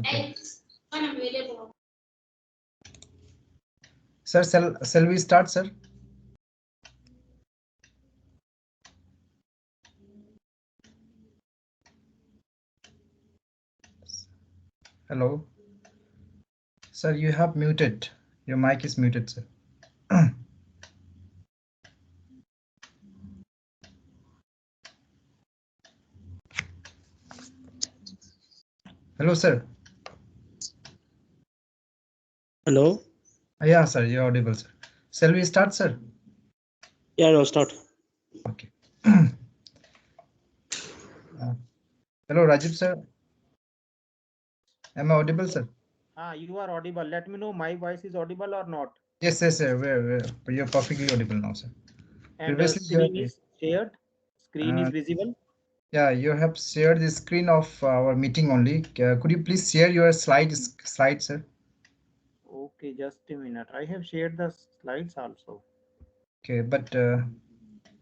Okay. Sir, shall we start, sir? Hello. Sir, you have muted. Your mic is muted, sir. Hello, sir. Hello. Yeah, sir, you're audible, sir. Shall we start, sir? Yeah, no, start. Okay. Hello, Rajiv, sir. Am I audible, sir? You are audible. Let me know my voice is audible or not. Yes, yes, sir. You're perfectly audible now, sir. And Previously, screen is shared. Screen is uh, visible. yeah, you have shared the screen of our meeting only. Could you please share your slide, sir? Okay, just a minute. I have shared the slides also. Okay, but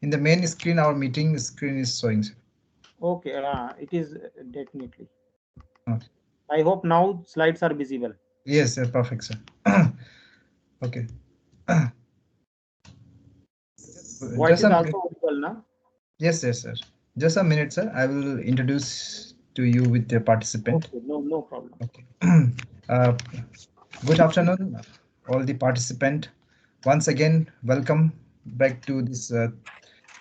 in the main screen, our meeting screen is showing, sir. Okay, it is definitely. Okay. I hope now slides are visible. Yes, sir. Perfect, sir. Okay. Voice Just is a also minute. audible, na? Yes, yes, sir. Just a minute, sir. I will introduce to you with the participant. Okay, no problem. Okay. uh, Good afternoon, all the participant. Once again, welcome back to this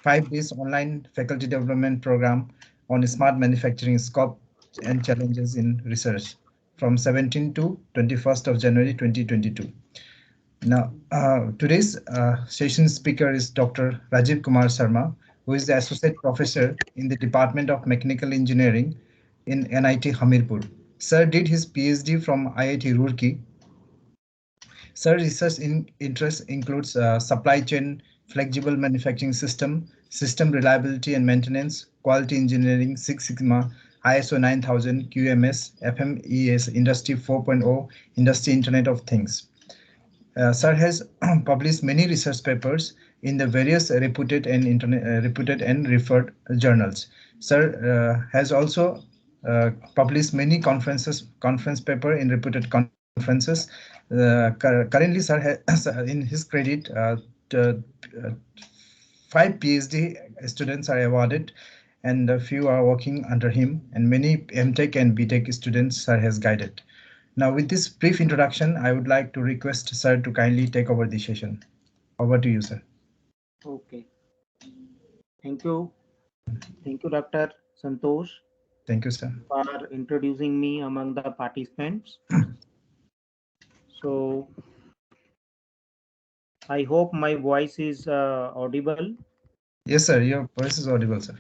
5 days online faculty development program on smart manufacturing scope and challenges in research from 17 to 21st of January 2022. Now, today's session speaker is Dr. Rajiv Kumar Sharma, who is the Associate Professor in the Department of Mechanical Engineering in NIT Hamirpur. Sir did his PhD from IIT Roorkee. Sir research interest includes supply chain, flexible manufacturing system reliability and maintenance, quality engineering, Six Sigma, ISO 9000, QMS, FMES, Industry 4.0, Industry Internet of Things. Sir has published many research papers in the various reputed and referred journals. Sir has also published many conference paper in reputed conferences. Currently, sir has in his credit, the, uh, 5 PhD students are awarded, and a few are working under him, and many MTech and BTech students sir has guided. Now, with this brief introduction, I would like to request sir to kindly take over the session. Over to you, sir. Okay. Thank you. Thank you, Dr. Santosh, Thank you, sir. for introducing me among the participants. So I hope my voice is audible. Yes, sir. Your voice is audible, sir.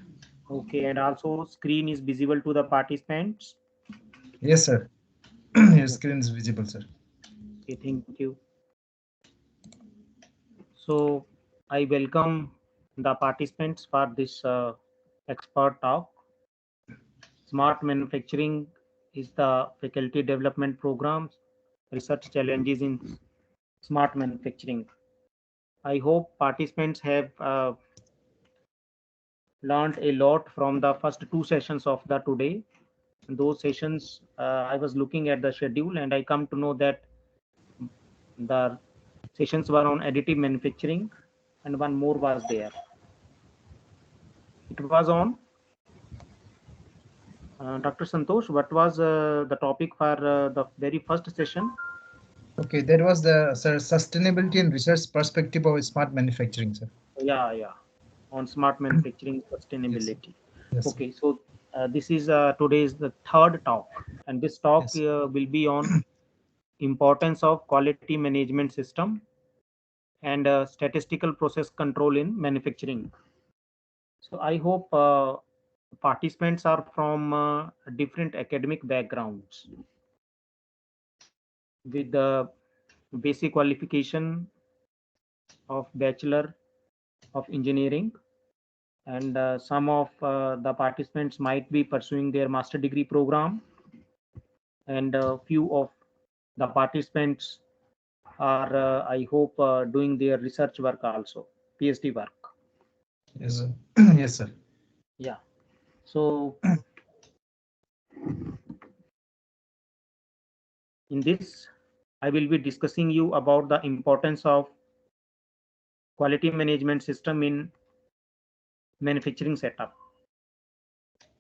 Okay, and also screen is visible to the participants. Yes, sir. Your screen is visible, sir. Okay, thank you. So I welcome the participants for this expert talk. Smart manufacturing is the faculty development programs, research challenges in smart manufacturing. I hope participants have learned a lot from the first two sessions of the today. Those sessions, I was looking at the schedule and I come to know that the sessions were on additive manufacturing and one more was there. It was on Dr. Santosh. What was the topic for the very first session? Okay, that was the sir sustainability and research perspective of smart manufacturing, sir. Yeah, on smart manufacturing Yes, sustainability. yes, sir. Okay, so this is today's the third talk, and this talk Yes. will be on importance of quality management system and statistical process control in manufacturing. So I hope participants are from different academic backgrounds with the basic qualification of Bachelor of Engineering, and some of the participants might be pursuing their master degree program, and few of the participants are, I hope, doing their research work also, PhD work. Yes, sir. Yes, sir. Yeah. So In this, I will be discussing you about the importance of quality management system in manufacturing setup.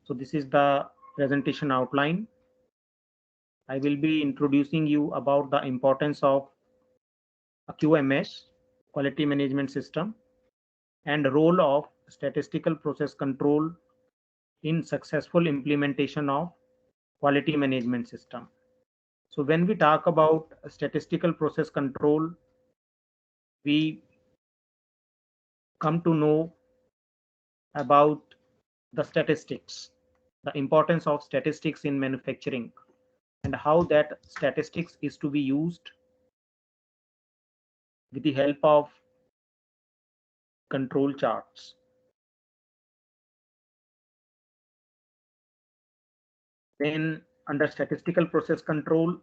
So this is the presentation outline. I will be introducing you about the importance of a QMS, quality management system, and role of statistical process control in successful implementation of quality management system. So when we talk about statistical process control, we come to know about the statistics, the importance of statistics in manufacturing, and how that statistics is to be used with the help of control charts. Then under statistical process control,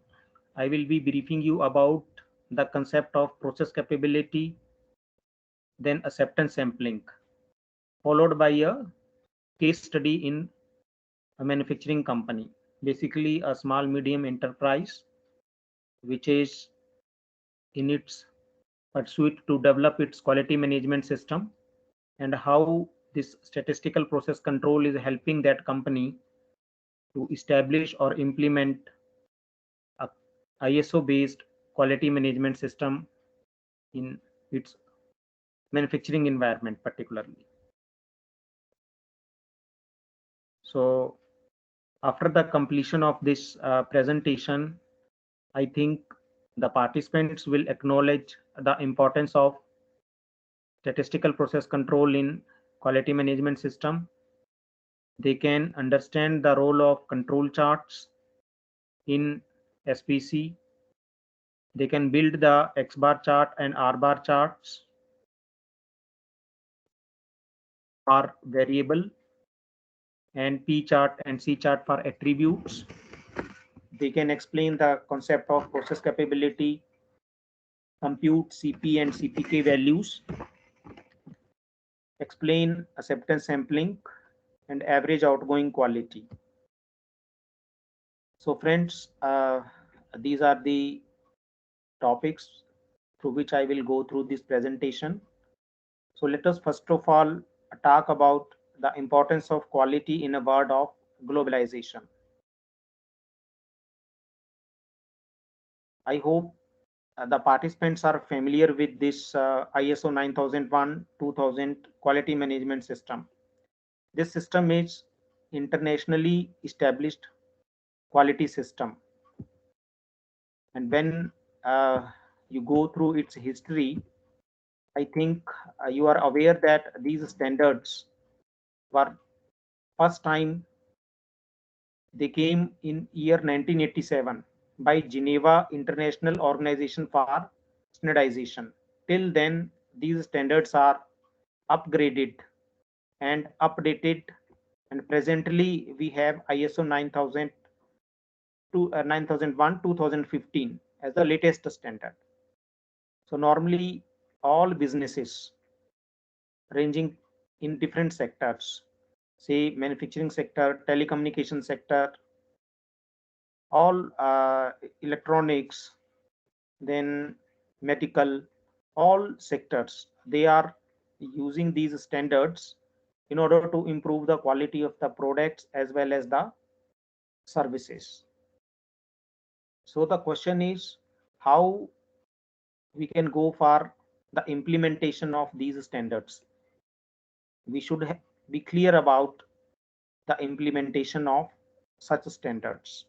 I will be briefing you about the concept of process capability, then acceptance sampling, followed by a case study in a manufacturing company, basically a small medium enterprise, which is in its pursuit to develop its quality management system, and how this statistical process control is helping that company to establish or implement a ISO based quality management system in its manufacturing environment particularly. So after the completion of this presentation, I think the participants will acknowledge the importance of statistical process control in quality management system. They can understand the role of control charts in SPC. They can build the X bar chart and R bar charts for variable, and P chart and C chart for attributes. They can explain the concept of process capability, compute CP and CPK values, explain acceptance sampling, and average outgoing quality. So friends, these are the topics through which I will go through this presentation. So let us first of all talk about the importance of quality in a world of globalization. I hope the participants are familiar with this ISO 9001-2000 quality management system. This system is internationally established quality system, and when you go through its history, I think you are aware that these standards were first time they came in year 1987 by Geneva International Organization for Standardization. Till then, these standards are upgraded and updated, and presently we have ISO 9000 to 9001 2015 as the latest standard. So normally all businesses ranging in different sectors, say manufacturing sector, telecommunication sector, all electronics, then medical, all sectors, they are using these standards in order to improve the quality of the products as well as the services. So the question is how we can go for the implementation of these standards. We should be clear about the implementation of such standards.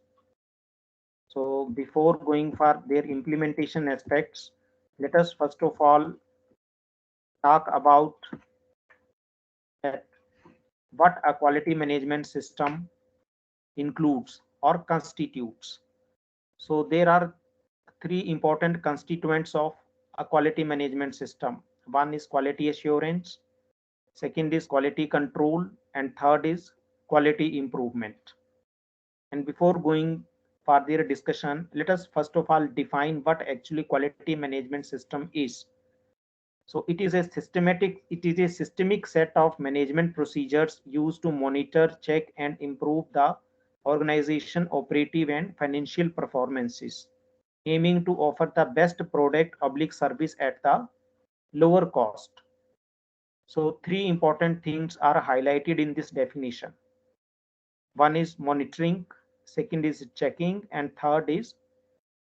So before going for their implementation aspects, let us first of all talk about what a quality management system includes or constitutes. So there are three important constituents of a quality management system. One is quality assurance, second is quality control, and third is quality improvement. And before going further discussion, let us first of all define what actually quality management system is. So it is a systemic set of management procedures used to monitor, check, and improve the organization operative and financial performances. aiming to offer the best product oblique service at the lower cost. So three important things are highlighted in this definition. One is monitoring, second is checking, and third is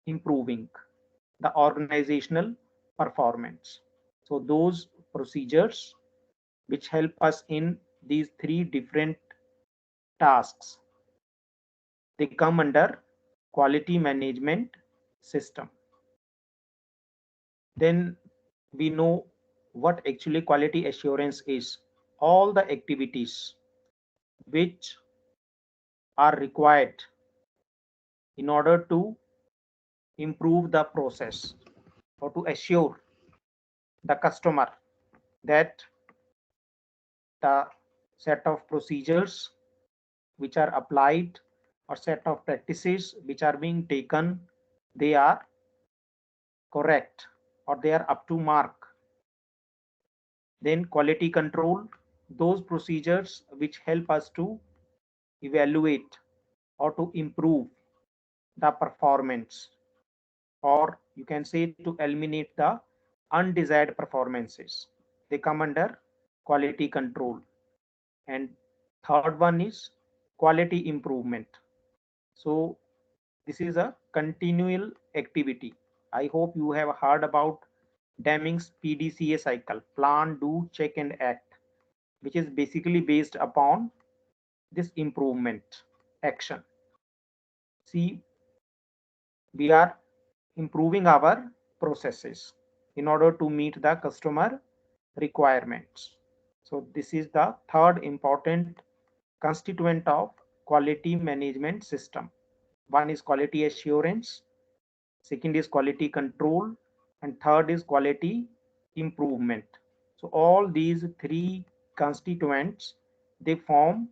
improving the organizational performance. So those procedures which help us in these three different tasks, they come under quality management system. Then we know what actually quality assurance is. All the activities which are required in order to improve the process or to assure the customer that the set of procedures which are applied or set of practices which are being taken, they are correct or they are up to mark. Then quality control, those procedures which help us to evaluate or to improve the performance, or you can say to eliminate the undesired performances, they come under quality control. And third one is quality improvement. So this is a continual activity. I hope you have heard about Deming's PDCA cycle, plan, do, check and act, which is basically based upon this improvement action. See, we are improving our processes in order to meet the customer requirements. So this is the third important constituent of quality management system. One is quality assurance, second is quality control, and third is quality improvement. So all these three constituents, they form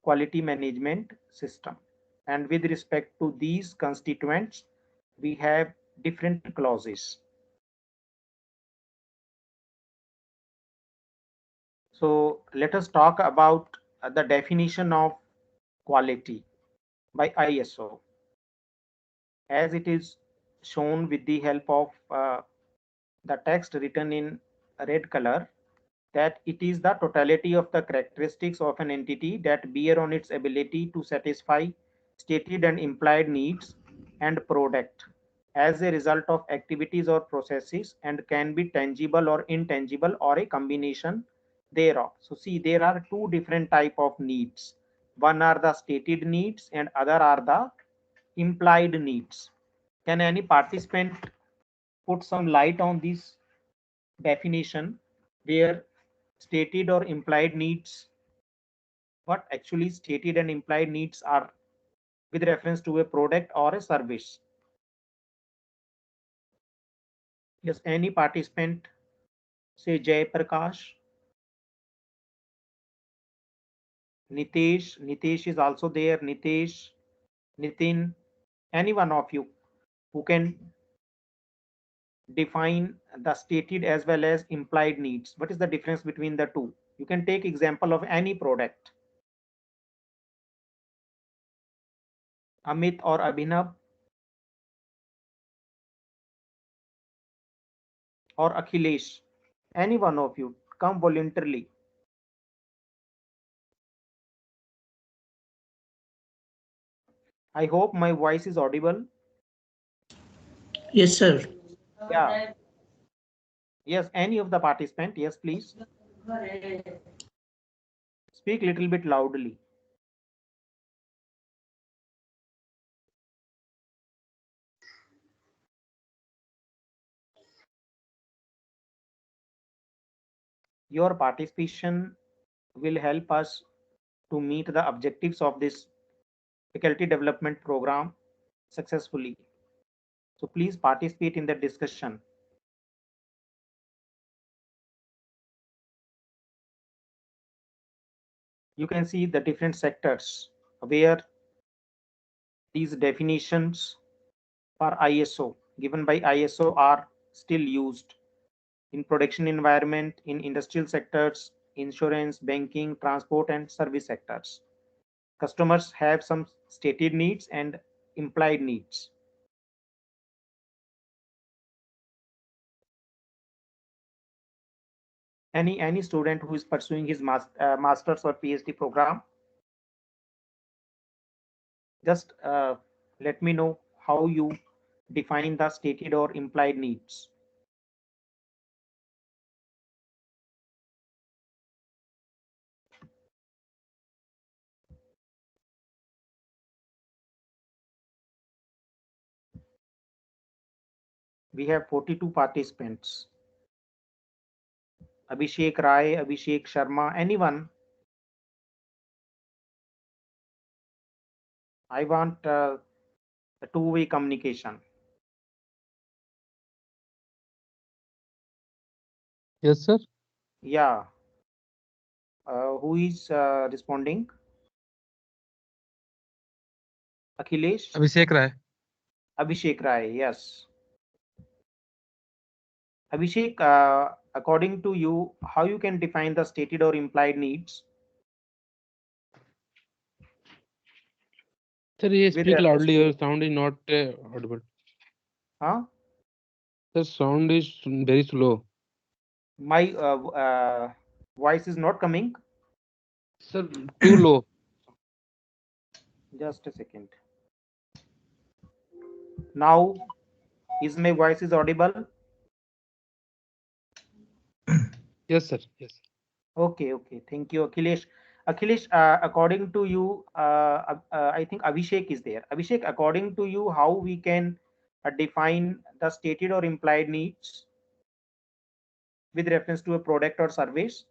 quality management system. And with respect to these constituents, we have different clauses. So let us talk about the definition of quality by ISO, as it is shown with the help of the text written in red color, that it is the totality of the characteristics of an entity that bear on its ability to satisfy stated and implied needs and product as a result of activities or processes, and can be tangible or intangible or a combination thereof. So see, there are two different type of needs. One are the stated needs and other are the implied needs. Can any participant put some light on this definition, where stated or implied needs, what actually stated and implied needs are with reference to a product or a service? Yes, any participant, say Jay Prakash, Nitesh is also there, Nitesh, Nitin, any one of you who can define the stated as well as implied needs. What is the difference between the two? You can take example of any product. Amit or Abhinav or Akhilesh, any one of you, come voluntarily. I hope my voice is audible. Yes, sir. Yeah. Yes, any of the participant. Yes, please. Speak little bit loudly. Your participation will help us to meet the objectives of this faculty development program successfully. So please participate in the discussion. You can see the different sectors where these definitions for ISO given by ISO are still used in production environment, in industrial sectors, insurance, banking, transport, and service sectors. Customers have some stated needs and implied needs. Any student who is pursuing his master's or PhD program, just let me know how you define the stated or implied needs. We have 42 participants. Abhishek Rai, Abhishek Sharma, anyone? I want a two-way communication. Yes, sir. Yeah. Who is responding? Akhilesh? Abhishek Rai. Abhishek Rai, yes. Abhishek, according to you, how you can define the stated or implied needs? Sir, you With speak reference loudly. to- Your sound is not audible. Huh? The sound is very slow. My voice is not coming. Sir, too low. Just a second. Now, is my voice is audible? Yes, sir. Yes. Okay, okay. Thank you, Akhilesh. Akhilesh, according to you, I think Abhishek is there. Abhishek, according to you, how we can define the stated or implied needs with reference to a product or service?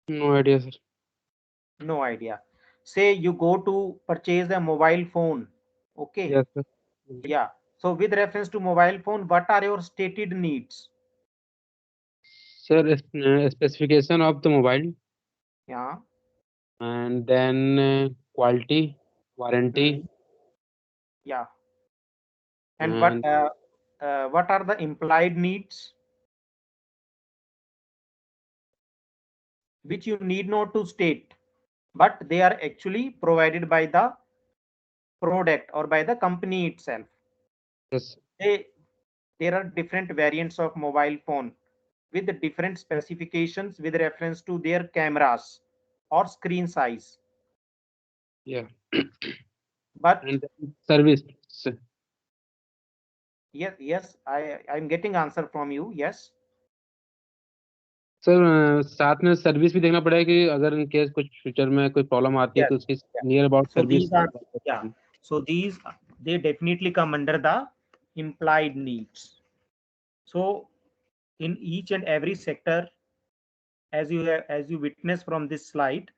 No idea, sir. No idea. Say you go to purchase a mobile phone. Okay. Yes, sir. Yeah. So with reference to mobile phone, what are your stated needs? Sir, specification of the mobile Yeah. and then quality, warranty, Mhm. Yeah. And and what are the implied needs which you need not to state, but they are actually provided by the product or by the company itself? yes, They, there are different variants of mobile phone with the different specifications with reference to their cameras or screen size. yeah, But and then service. yes, yes, I'm getting answer from you. Yes. Sir साथ में service भी देखना पड़ेगा कि अगर in case कुछ future में कोई प्रॉब्लम आती है Yes. तो उसकी Yeah. Near about So service these are, yeah. So these, they definitely come under the implied needs. So in each and every sector, as you witness from this slide,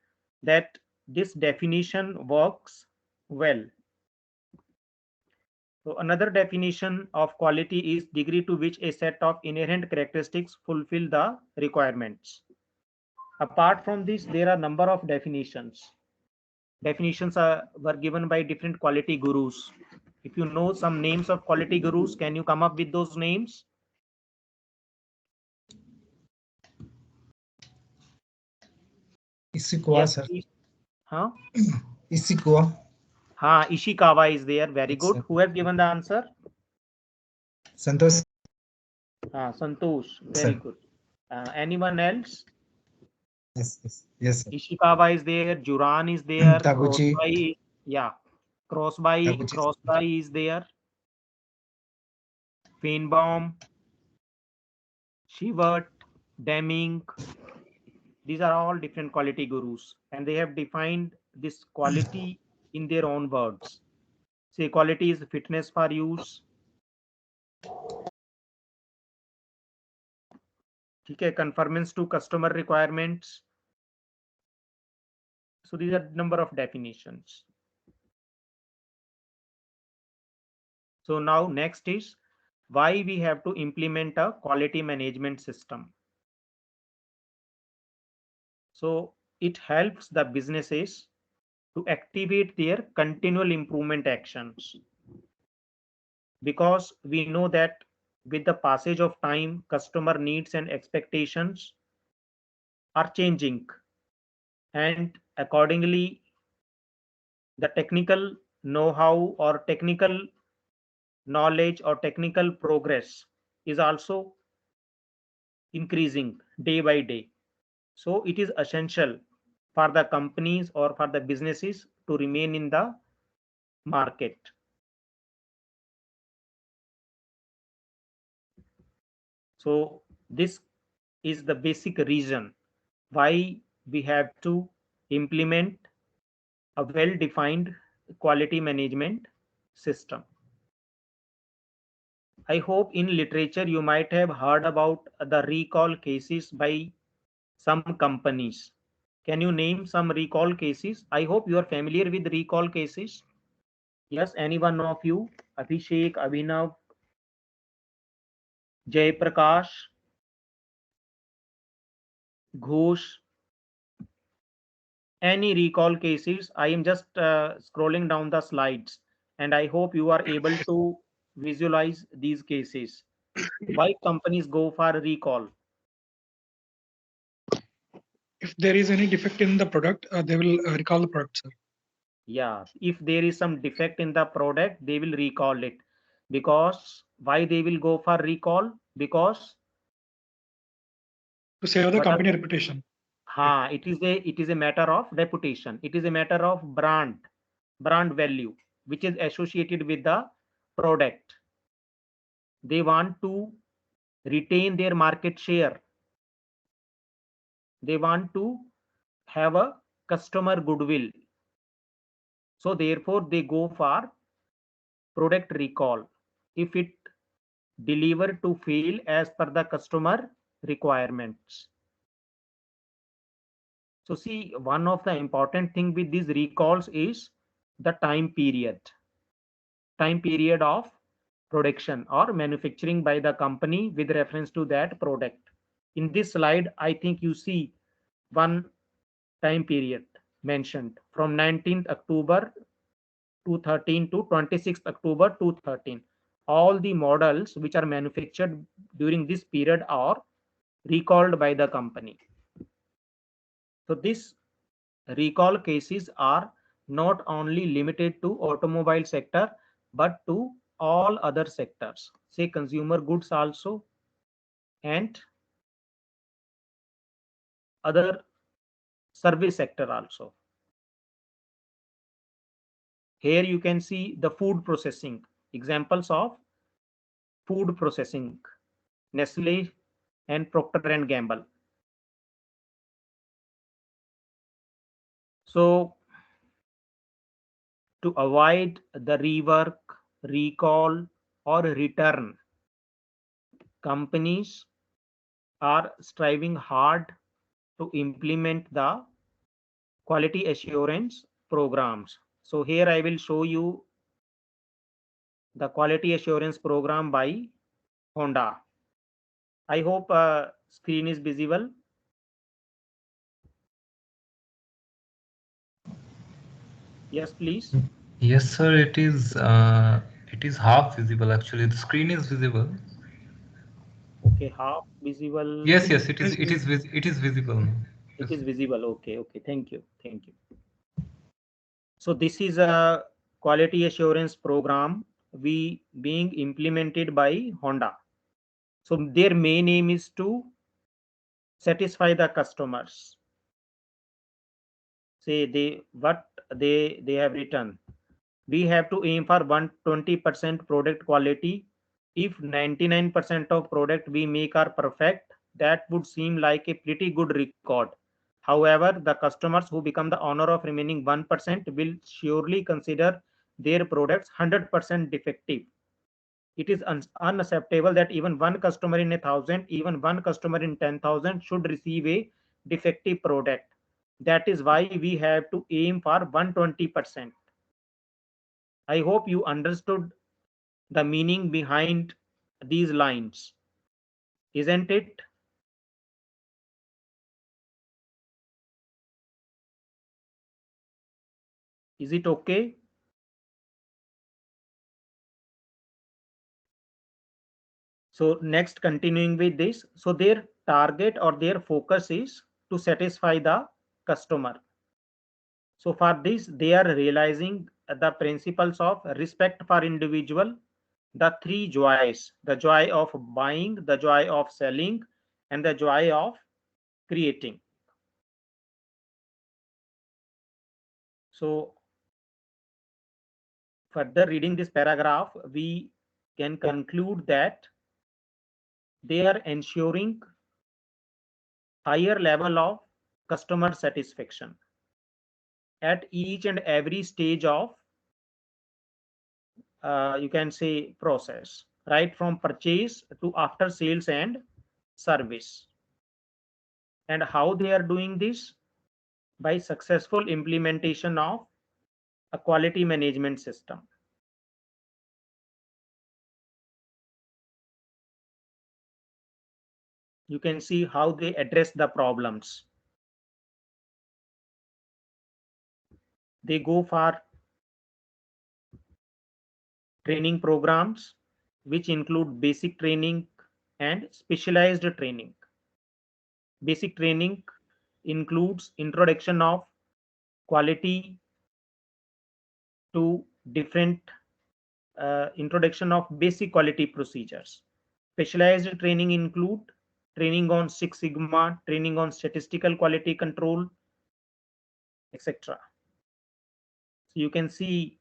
that this definition works well. So another definition of quality is degree to which a set of inherent characteristics fulfill the requirements. Apart from this, there are number of definitions. Definitions were given by different quality gurus. If you know some names of quality gurus, can you come up with those names? Ishikawa, Yes, sir. please. Huh? Ishikawa. Ishikawa is there. Very Yes, good. sir. Who have given the answer? Santosh. Santosh. Very Sir. good. Anyone else? Yes, yes, yes, sir. Ishikawa is there. Juran is there. Taguchi. Crossby. Yeah. Crossby is there. Feinbaum. Shivert. Deming. These are all different quality gurus, and they have defined this quality in their own words. Say quality is fitness for use. Okay, conformance to customer requirements. So these are number of definitions. So now next is why we have to implement a quality management system. So it helps the businesses to activate their continual improvement actions, because we know that with the passage of time, customer needs and expectations are changing, and accordingly the technical know-how or technical knowledge or technical progress is also increasing day by day. So it is essential for the companies or for the businesses to remain in the market. So this is the basic reason why we have to implement a well-defined quality management system. I hope in literature you might have heard about the recall cases by some companies. Can you name some recall cases? I hope you are familiar with recall cases. Yes, any one of you? Abhishek, Abhinav, Jay Prakash, Ghosh. Any recall cases? I am just scrolling down the slides and I hope you are able to visualize these cases. Why companies go for recall? If there is any defect in the product, they will recall the product, sir. Yeah, if there is some defect in the product, they will recall it. Because why they will go for recall? Because To save the company reputation. it is a matter of reputation. It is a matter of brand value, which is associated with the product. They want to retain their market share. They want to have a customer goodwill. So therefore they go for product recall if it deliver to fail as per the customer requirements. So see, one of the important thing with these recalls is the time period of production or manufacturing by the company with reference to that product. In this slide, I think you see one time period mentioned from 19th October 2013 to 26th October 2013. All the models which are manufactured during this period are recalled by the company. So these recall cases are not only limited to automobile sector, but to all other sectors, say consumer goods also, and other service sector also. Here you can see the food processing, examples of food processing, Nestle and Procter and Gamble. So to avoid the rework, recall, or return, companies are striving hard to implement the quality assurance programs. So here I will show you the quality assurance program by Honda. I hope screen is visible. Yes, please. Yes, sir. It is half visible. Actually, the screen is visible. Okay, half visible. Yes, yes. It is visible. It is visible. Okay, okay. Thank you. Thank you. So this is a quality assurance program being implemented by Honda. So their main aim is to satisfy the customers. Say they have written. We have to aim for 120% product quality. If 99% of product we make are perfect, that would seem like a pretty good record. However, the customers who become the owner of remaining 1% will surely consider their products 100% defective. It is unacceptable that even one customer in 1,000, even one customer in 10,000 should receive a defective product. That is why we have to aim for 120%. I hope you understood the meaning behind these lines, isn't it? Is it okay? So next, continuing with this, so their target or their focus is to satisfy the customer. So for this, they are realizing the principles of respect for individual, the three joys: the joy of buying, the joy of selling, and the joy of creating. So further reading this paragraph, we can conclude that they are ensuring higher level of customer satisfaction at each and every stage of you can say process, right from purchase to after sales and service. And how they are doing this? By successful implementation of a quality management system. You can see how they address the problems. They go for training programs which include basic training and specialized training. Basic training includes introduction of quality to different introduction of basic quality procedures. Specialized training include training on Six Sigma, training on statistical quality control, etc. So you can see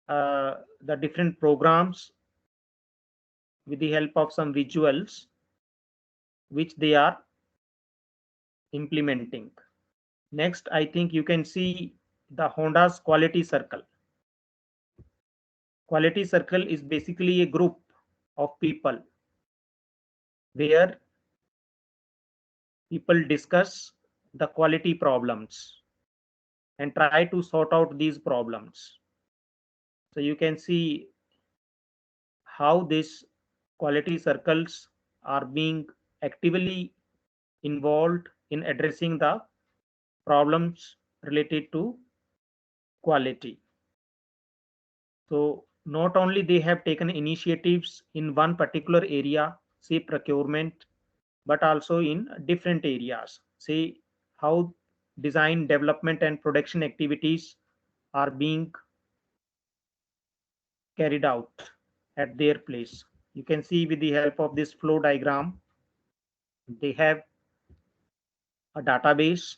the different programs with the help of some visuals which they are implementing. Next, I think you can see the Honda's quality circle. Quality circle is basically a group of people where people discuss the quality problems and try to sort out these problems. So you can see how these quality circles are being actively involved in addressing the problems related to quality. So not only they have taken initiatives in one particular area, say procurement, but also in different areas, say how design, development, and production activities are being carried out at their place. You can see with the help of this flow diagram, they have a database.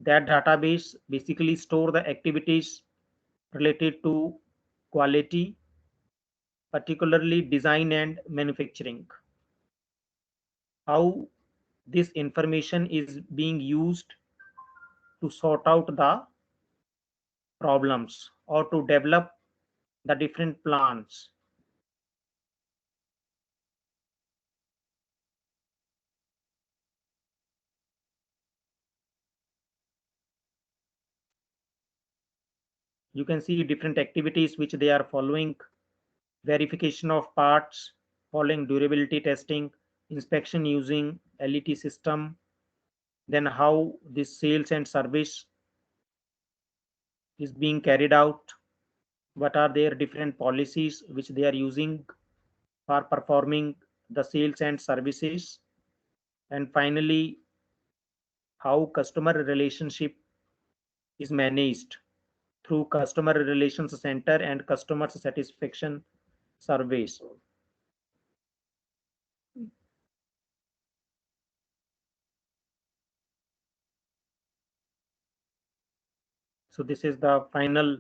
That database basically store the activities related to quality, particularly design and manufacturing. How this information is being used to sort out the problems or to develop the different plans. You can see different activities which they are following: verification of parts, following durability testing, inspection using LET system, then how this sales and service is being carried out, what are their different policies which they are using for performing the sales and services, and finally how customer relationship is managed through customer relations center and customer satisfaction surveys. So this is the final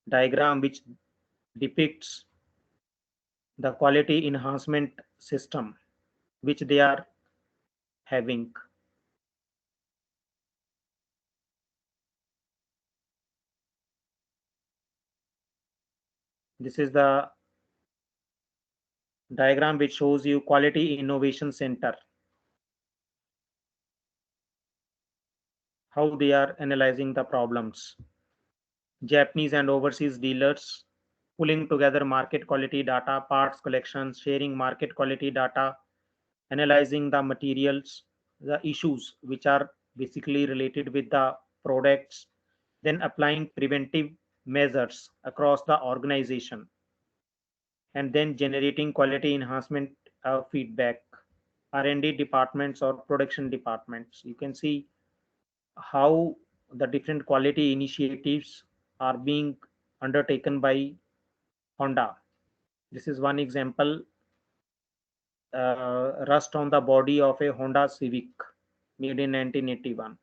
diagram which depicts the quality enhancement system which they are having. This is the diagram which shows you quality innovation center, how they are analyzing the problems. Japanese and overseas dealers pulling together market quality data, parts collections, sharing market quality data, analyzing the materials, the issues which are basically related with the products, then applying preventive measures across the organization, and then generating quality enhancement feedback. R&D departments or production departments. You can see how the different quality initiatives are being undertaken by Honda. This is one example. Rust on the body of a Honda Civic made in 1981.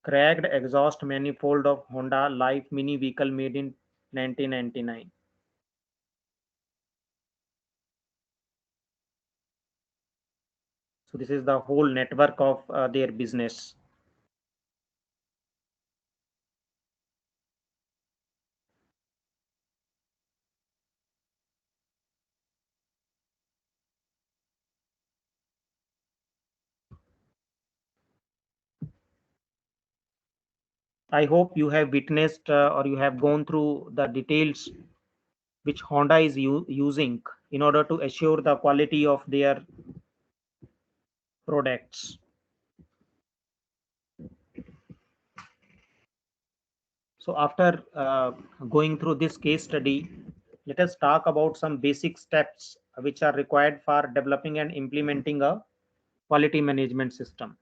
Cracked exhaust manifold of Honda Life mini vehicle made in 1999. So this is the whole network of their business. I hope you have witnessed or you have gone through the details which Honda is using in order to assure the quality of their products. So after going through this case study, let us talk about some basic steps which are required for developing and implementing a quality management system.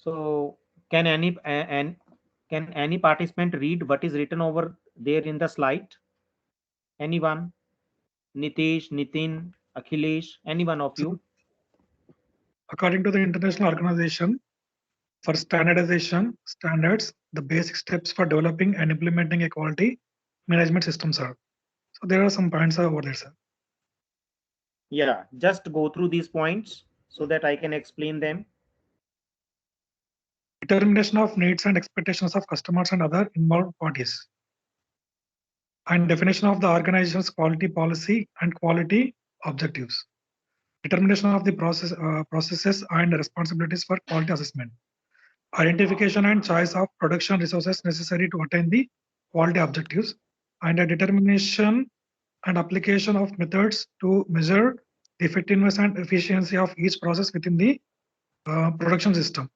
So can any participant read what is written over there in the slide? Anyone? Nitish, Nitin, Akhilesh, any one of you? According to the International Organization for Standardization Standards, the basic steps for developing and implementing a quality management system, sir. So there are some points over there, sir. Yeah, just go through these points so that I can explain them. Determination of needs and expectations of customers and other involved parties. And definition of the organization's quality policy and quality objectives. Determination of the processes and responsibilities for quality assessment. Identification and choice of production resources necessary to attain the quality objectives, and a determination and application of methods to measure the effectiveness and efficiency of each process within the production system,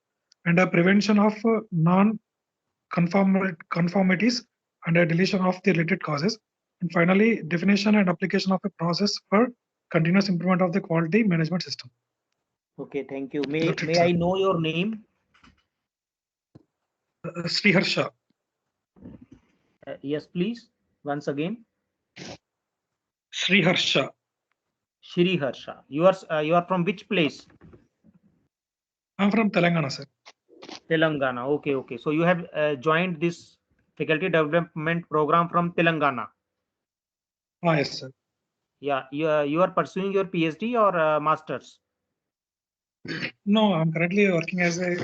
and a prevention of non-conformities and a deletion of the related causes, and finally definition and application of a process for continuous improvement of the quality management system. Okay, thank you. May I know your name? Sriharsha. Yes, please. Once again. Sriharsha. Sriharsha. You are from which place? I'm from Telangana, sir. Telangana. Okay, okay. So you have joined this faculty development program from Telangana. Yes, sir. Yeah, you are pursuing your PhD or masters? No, I'm currently working as a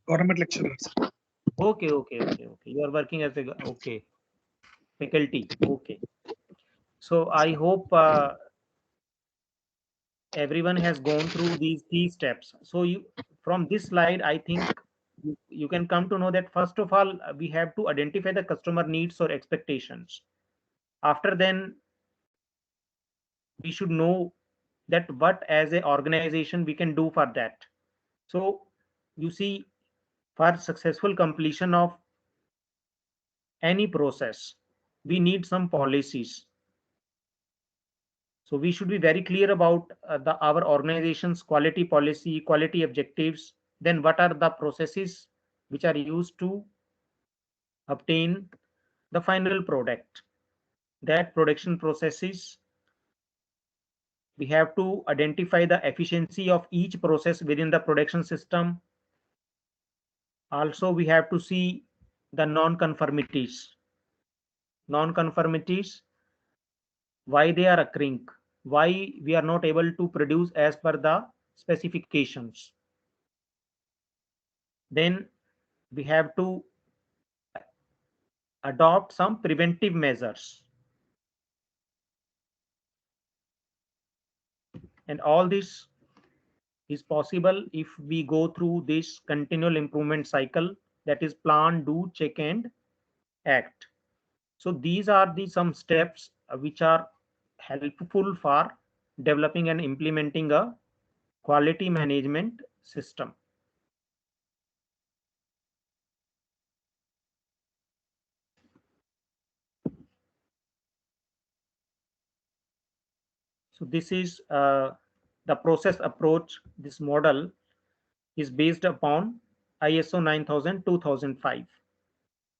government lecturer, sir. Okay, okay, okay, okay. You are working as a faculty. Okay. So I hope everyone has gone through these key steps. So from this slide, I think you can come to know that first of all, we have to identify the customer needs or expectations. After then, we should know that what as an organization we can do for that. So you see, for successful completion of any process, we need some policies. So we should be very clear about our organization's quality policy, quality objectives. Then what are the processes which are used to obtain the final product? That production processes, we have to identify the efficiency of each process within the production system. Also, we have to see the non-conformities. Non-conformities, why they are occurring, why we are not able to produce as per the specifications. Then we have to adopt some preventive measures. And all this is possible if we go through this continual improvement cycle, that is plan, do, check and act. So these are the some steps which are helpful for developing and implementing a quality management system. So this is the process approach. This model is based upon ISO 9000-2005,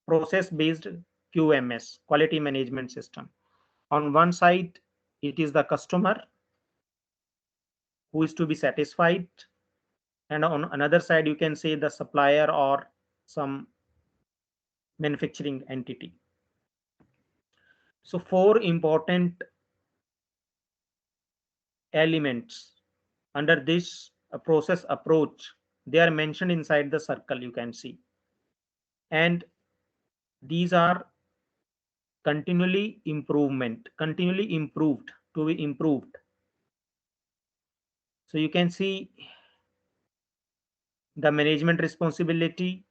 process-based QMS, quality management system. On one side, it is the customer who is to be satisfied, and on another side, you can say the supplier or some manufacturing entity. So 4 important elements under this process approach, they are mentioned inside the circle, you can see. And these are continually improved to be improved. So you can see the management responsibility,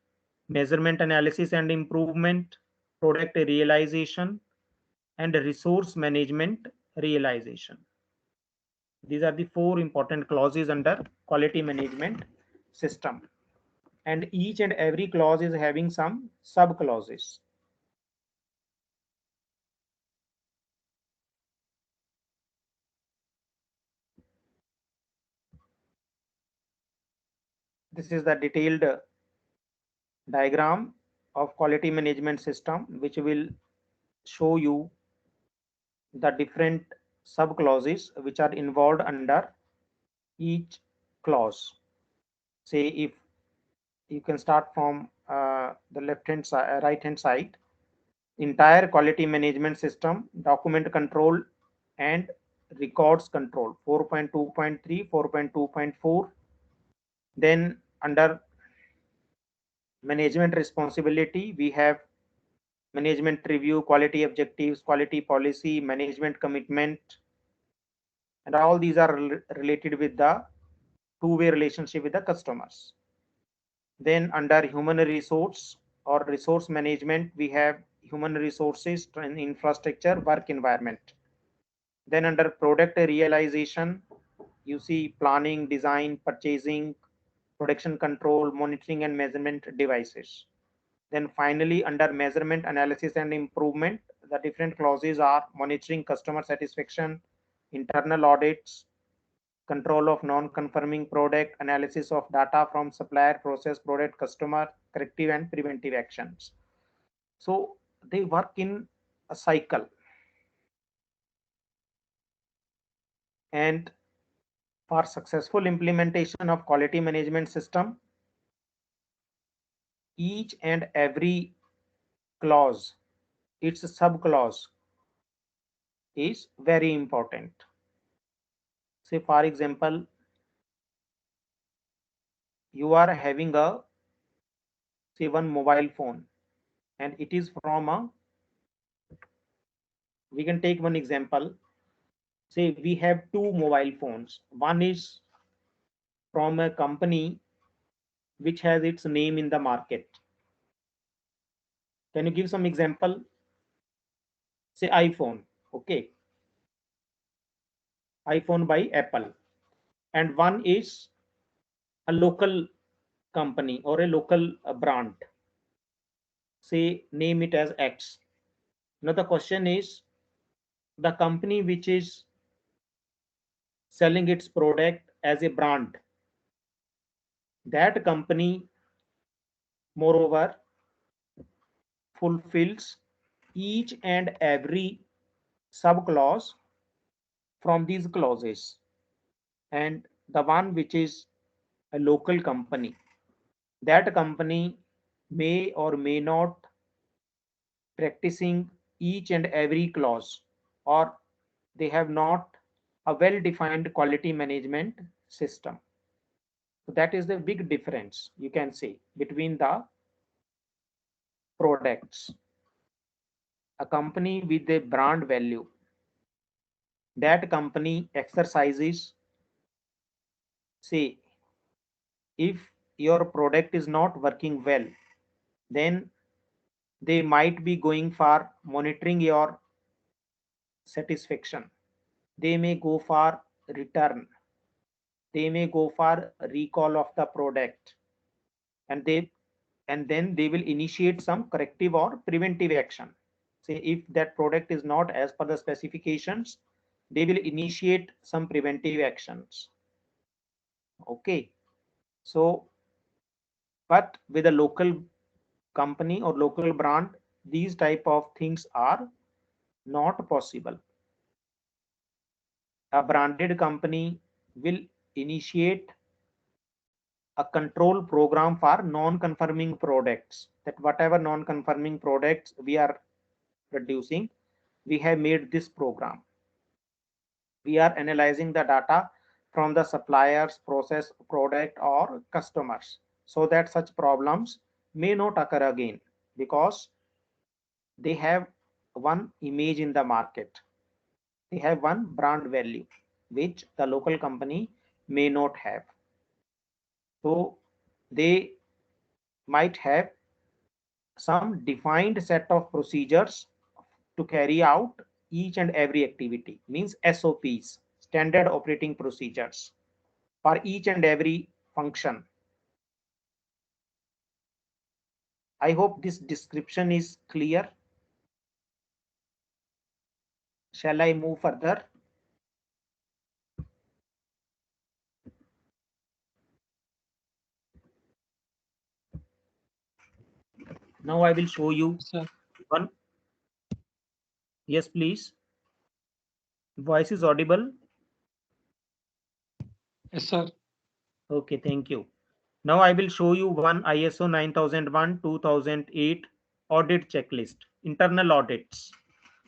measurement analysis and improvement, product realization, and resource management realization. These are the 4 important clauses under quality management system. And each and every clause is having some sub clauses. This is the detailed diagram of quality management system, which will show you the different sub clauses which are involved under each clause. Say if you can start from the left hand side, right hand side, entire quality management system, document control and records control, 4.2.3, 4.2.4. Then under management responsibility, we have management review, quality objectives, quality policy, management commitment, and all these are related with the two-way relationship with the customers. Then under human resource or resource management, we have human resources and infrastructure, work environment. Then under product realization, you see planning, design, purchasing, production control, monitoring and measurement devices. Then finally, under measurement, analysis and improvement, the different clauses are monitoring customer satisfaction, internal audits, control of non-conforming product, analysis of data from supplier, process, product, customer, corrective and preventive actions. So they work in a cycle. And for successful implementation of quality management system, each and every clause, its sub clause is very important. Say for example, you are having a say one mobile phone, and it is from a, we can take one example. Say we have 2 mobile phones. One is from a company which has its name in the market. Can you give some example? Say iPhone, okay, iPhone by Apple. And one is a local company or a local brand. Say name it as X. Now the question is, the company which is selling its product as a brand, that company moreover fulfills each and every sub clause from these clauses. And the one which is a local company, that company may or may not practicing each and every clause, or they have not a well-defined quality management system. So that is the big difference, you can say, between the products. A company with a brand value, that company exercises, say, if your product is not working well, then they might be going for monitoring your satisfaction. They may go for return. They may go for recall of the product, and then they will initiate some corrective or preventive action. Say if that product is not as per the specifications, they will initiate some preventive actions. Okay, so But with a local company or local brand, these type of things are not possible. A branded company will initiate a control program for non-conforming products, that whatever non-conforming products we are producing, we have made this program. We are analyzing the data from the suppliers, process, product, or customers, so that such problems may not occur again, because they have one image in the market. They have one brand value, which the local company may not have. So they might have some defined set of procedures to carry out each and every activity, means SOPs, standard operating procedures, for each and every function. I hope this description is clear. Shall I move further? Now I will show you Sir. one. Yes, please. Voice is audible. Yes, sir. Okay, thank you. Now I will show you one ISO 9001-2008 audit checklist, internal audits.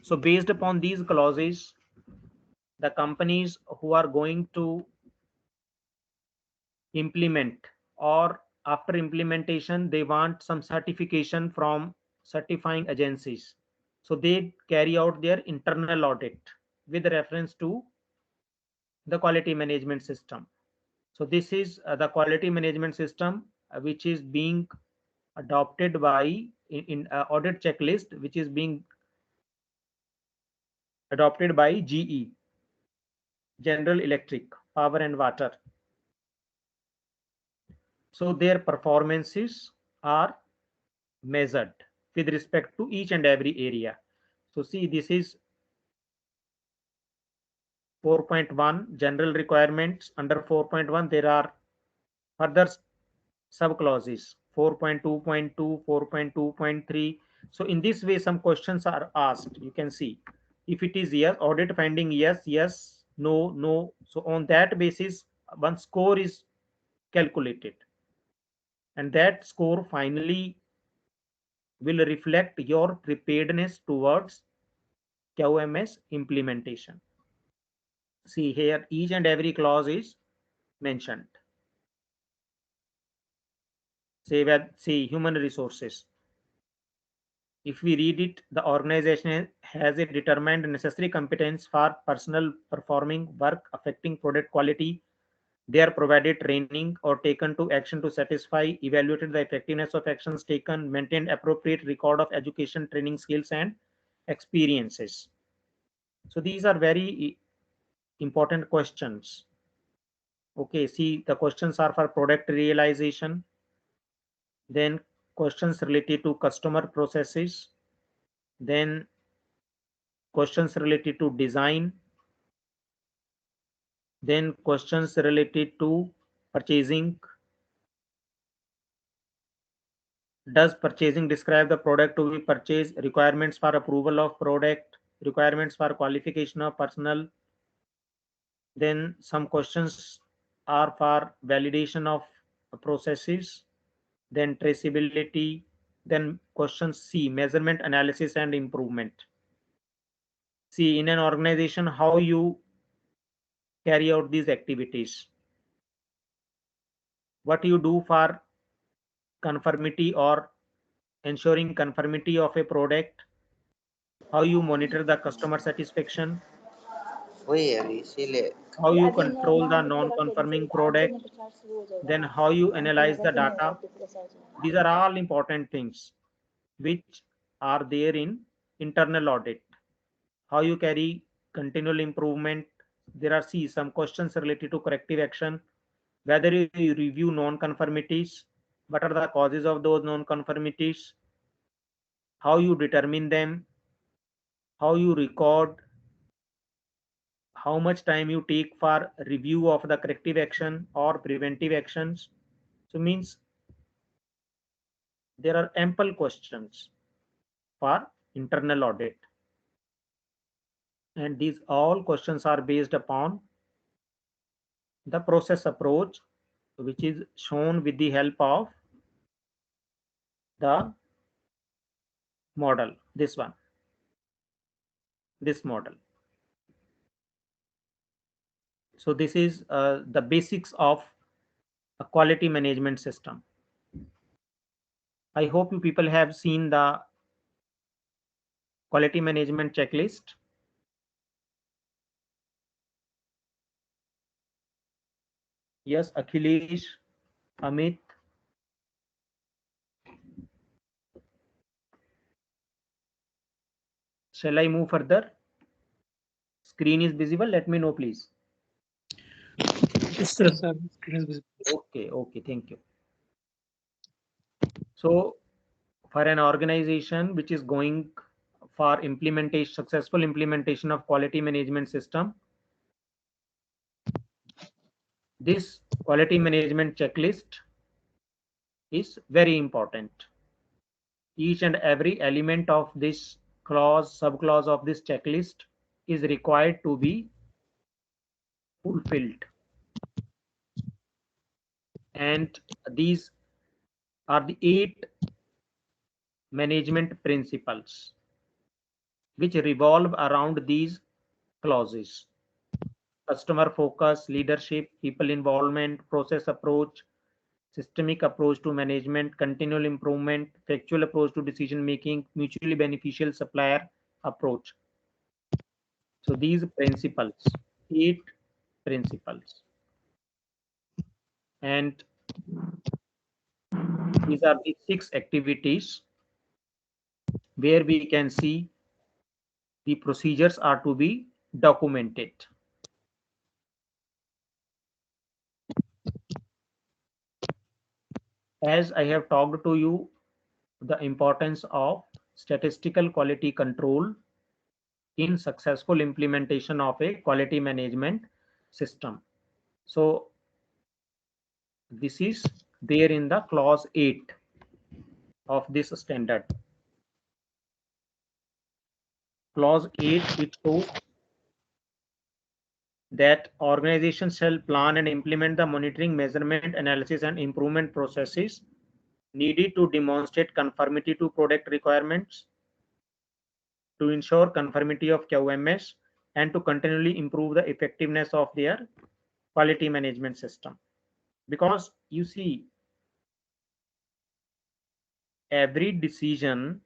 So based upon these clauses, the companies who are going to implement, or after implementation they want some certification from certifying agencies, so they carry out their internal audit with reference to the quality management system. So this is the quality management system which is being adopted by in audit checklist, which is being adopted by GE, General Electric Power and Water. So their performances are measured with respect to each and every area. So see, this is 4.1 general requirements. Under 4.1 there are further sub clauses, 4.2.2, 4.2.3. So in this way some questions are asked. You can see, if it is yes, audit finding yes, yes, no, no. So on that basis one score is calculated, and that score finally will reflect your preparedness towards QMS implementation. See here, each and every clause is mentioned. Say human resources. If we read it, the organization has a determined necessary competence for personnel performing work affecting product quality. They are provided training or taken to action to satisfy, evaluated the effectiveness of actions taken, maintained appropriate record of education, training, skills, and experiences. So these are very important questions. Okay, see, the questions are for product realization, then questions related to customer processes, then questions related to design, then questions related to purchasing. Does purchasing describe the product to be purchased? Requirements for approval of product, requirements for qualification of personnel. Then some questions are for validation of processes, then traceability, then question C, measurement, analysis, and improvement. See, in an organization, how you carry out these activities, what you do for conformity or ensuring conformity of a product, how you monitor the customer satisfaction, how you control the non-conforming product, then how you analyze the data. These are all important things which are there in internal audit. How you carry continual improvement. There are some questions related to corrective action, whether you review non-conformities, what are the causes of those non-conformities, how you determine them, how you record, how much time you take for review of the corrective action or preventive actions. So means there are ample questions for internal audit. And these all questions are based upon the process approach, which is shown with the help of the model, this one, this model. So this is the basics of a quality management system. I hope you people have seen the quality management checklist. Yes, Akhilesh, Amit. Shall I move further? Screen is visible. Let me know, please. Yes, sir. Screen is visible. Okay, thank you. So for an organization which is going for implementation, successful implementation of quality management system, this quality management checklist is very important. Each and every element of this clause, subclause of this checklist is required to be fulfilled. And these are the 8 management principles which revolve around these clauses: customer focus, leadership, people involvement, process approach, systemic approach to management, continual improvement, factual approach to decision making, mutually beneficial supplier approach. So these principles, 8 principles, and these are the 6 activities where we can see the procedures are to be documented. As I have talked to you, the importance of statistical quality control in successful implementation of a quality management system. So this is there in the clause 8 of this standard. Clause 8, it shows that organizations shall plan and implement the monitoring, measurement, analysis, and improvement processes needed to demonstrate conformity to product requirements, to ensure conformity of QMS, and to continually improve the effectiveness of their quality management system. Because you see, every decision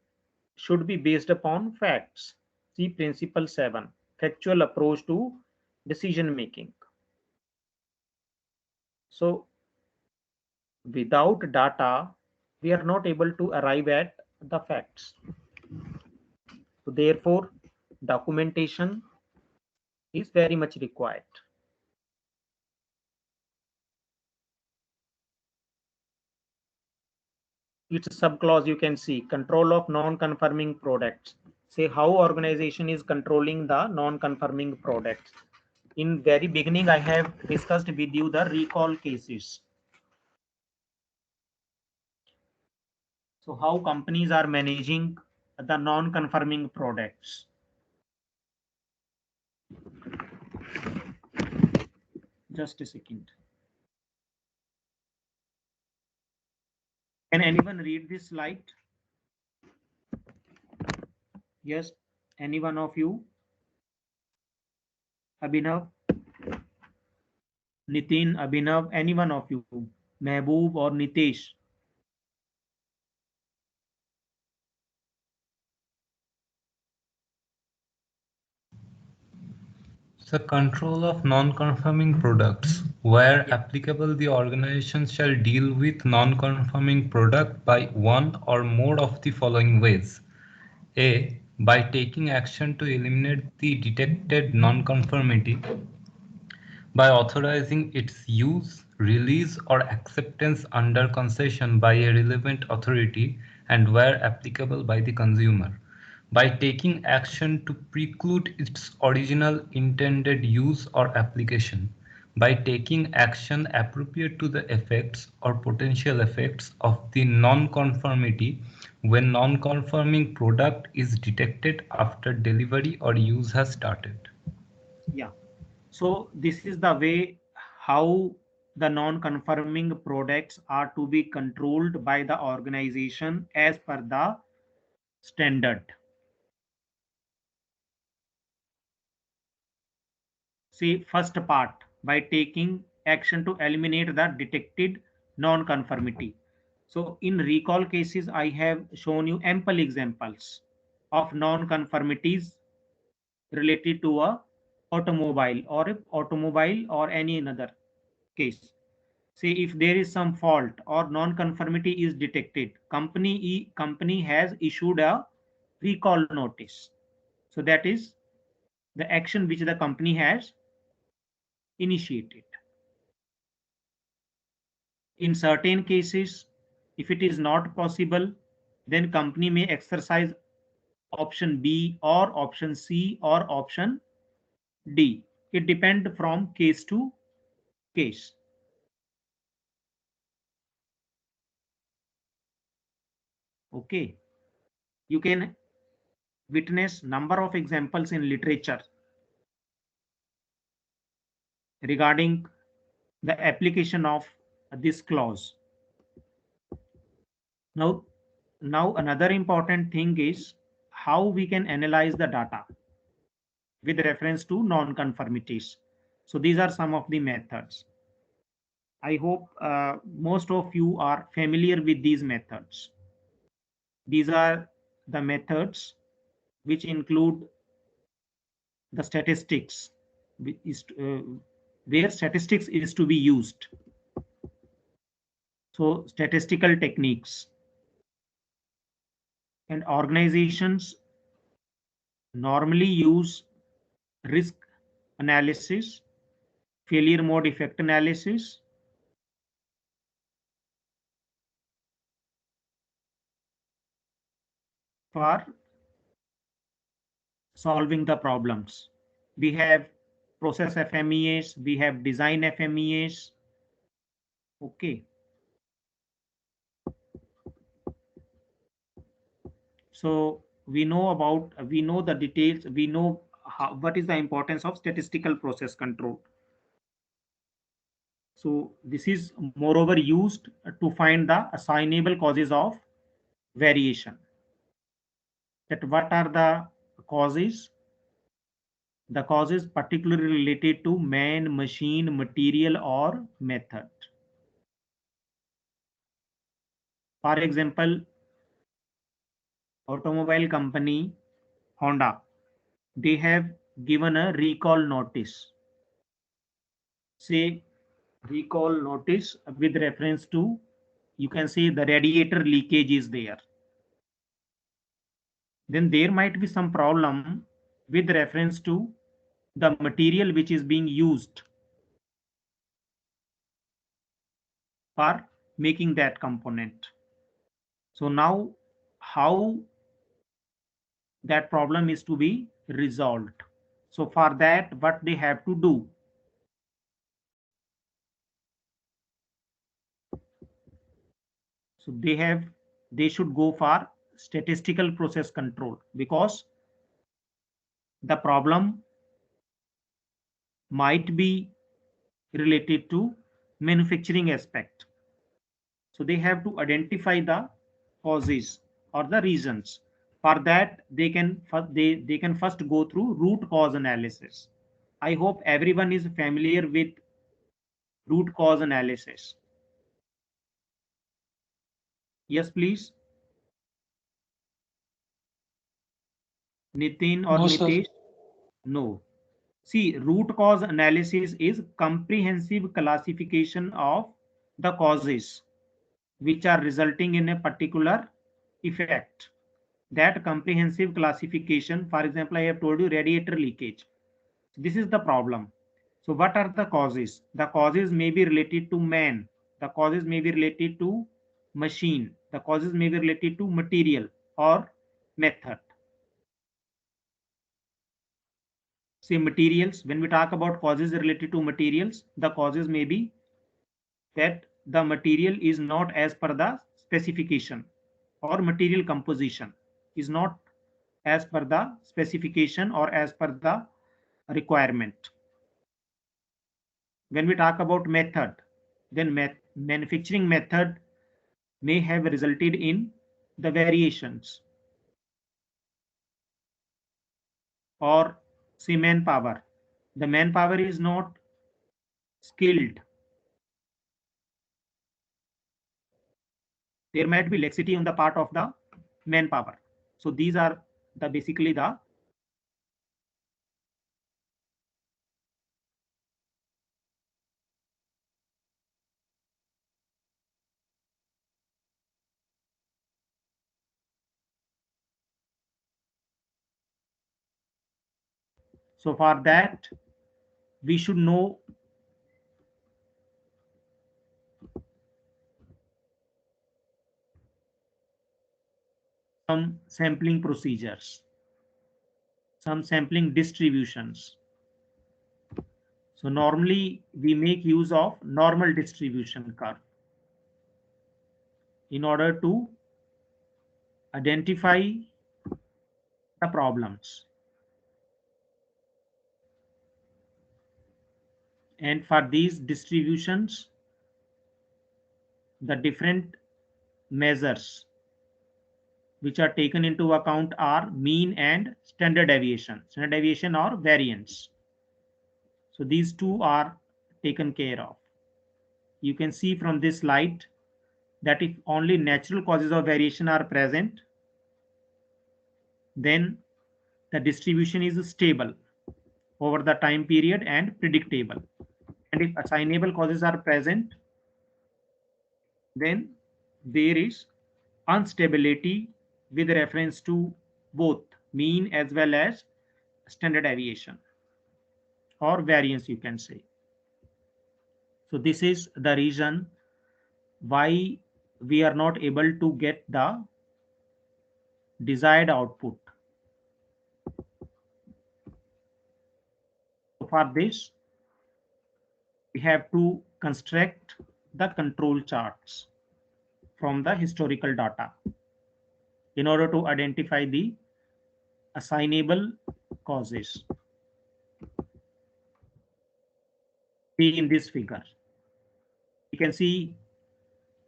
should be based upon facts. See principle 7, factual approach to decision making. So without data, we are not able to arrive at the facts. So therefore, documentation is very much required. It's a subclause, you can see control of non-conforming products. Say how organization is controlling the non-conforming products. In very beginning, I have discussed with you the recall cases. So how companies are managing the non-conforming products. Just a second. Can anyone read this slide? Yes, any one of you? Abhinav, Nitin, Abhinav, any one of you? Mehboob or Nitesh? The control of non-conforming products. Where applicable, the organization shall deal with non-conforming product by one or more of the following ways. A. By taking action to eliminate the detected non-conformity, by authorizing its use, release, or acceptance under concession by a relevant authority, and where applicable by the consumer, by taking action to preclude its original intended use or application, by taking action appropriate to the effects or potential effects of the non-conformity when non-conforming product is detected after delivery or use has started. Yeah. So this is the way how the non-conforming products are to be controlled by the organization as per the standard. See, first part, by taking action to eliminate the detected non-conformity. So in recall cases, I have shown you ample examples of non-conformities related to a automobile or any another case. Say if there is some fault or non-conformity is detected, company has issued a recall notice. So that is the action which the company has initiated. In certain cases, if it is not possible, then company may exercise option B or option C or option D. It depends from case to case. Okay. You can witness number of examples in literature regarding the application of this clause. Now another important thing is how we can analyze the data with reference to non-conformities. So these are some of the methods. I hope most of you are familiar with these methods. These are the methods which include the statistics, where statistics is to be used. So statistical techniques, and organizations normally use risk analysis, failure mode effect analysis, for solving the problems. We have process FMEAs, we have design FMEAs. Okay. So we know the details, we know what is the importance of statistical process control. So this is moreover used to find the assignable causes of variation. That what are the causes? The causes particularly related to man, machine, material, or method. For example, automobile company Honda, they have given a recall notice. Say recall notice with reference to, you can say the radiator leakage is there. Then there might be some problem with reference to the material which is being used for making that component. So now how that problem is to be resolved? So for that, what they have to do? So they should go for statistical process control, because the problem might be related to manufacturing aspect. So they have to identify the causes or the reasons. For that, they can first go through root cause analysis. I hope everyone is familiar with root cause analysis. Yes, please. Nitin or No, sir. Nitesh? No. See, root cause analysis is comprehensive classification of the causes which are resulting in a particular effect. That comprehensive classification, for example, I have told you radiator leakage. This is the problem. So what are the causes? The causes may be related to man. The causes may be related to machine. The causes may be related to material or method. say materials. When we talk about causes related to materials, the causes may be that the material is not as per the specification, or material composition is not as per the specification or as per the requirement. When we talk about method, then manufacturing method may have resulted in the variations. Or say manpower. The manpower is not skilled. There might be laxity on the part of the manpower. So these are the basically the so for that we should know some sampling procedures, some sampling distributions. So normally we make use of normal distribution curve in order to identify the problems. And for these distributions, the different measures which are taken into account are mean and standard deviation or variance. So these two are taken care of. You can see from this slide that if only natural causes of variation are present, then the distribution is stable over the time period and predictable. And if assignable causes are present, then there is instability with reference to both mean as well as standard deviation or variance, you can say. So this is the reason why we are not able to get the desired output. So for this, we have to construct the control charts from the historical data in order to identify the assignable causes. See in this figure, you can see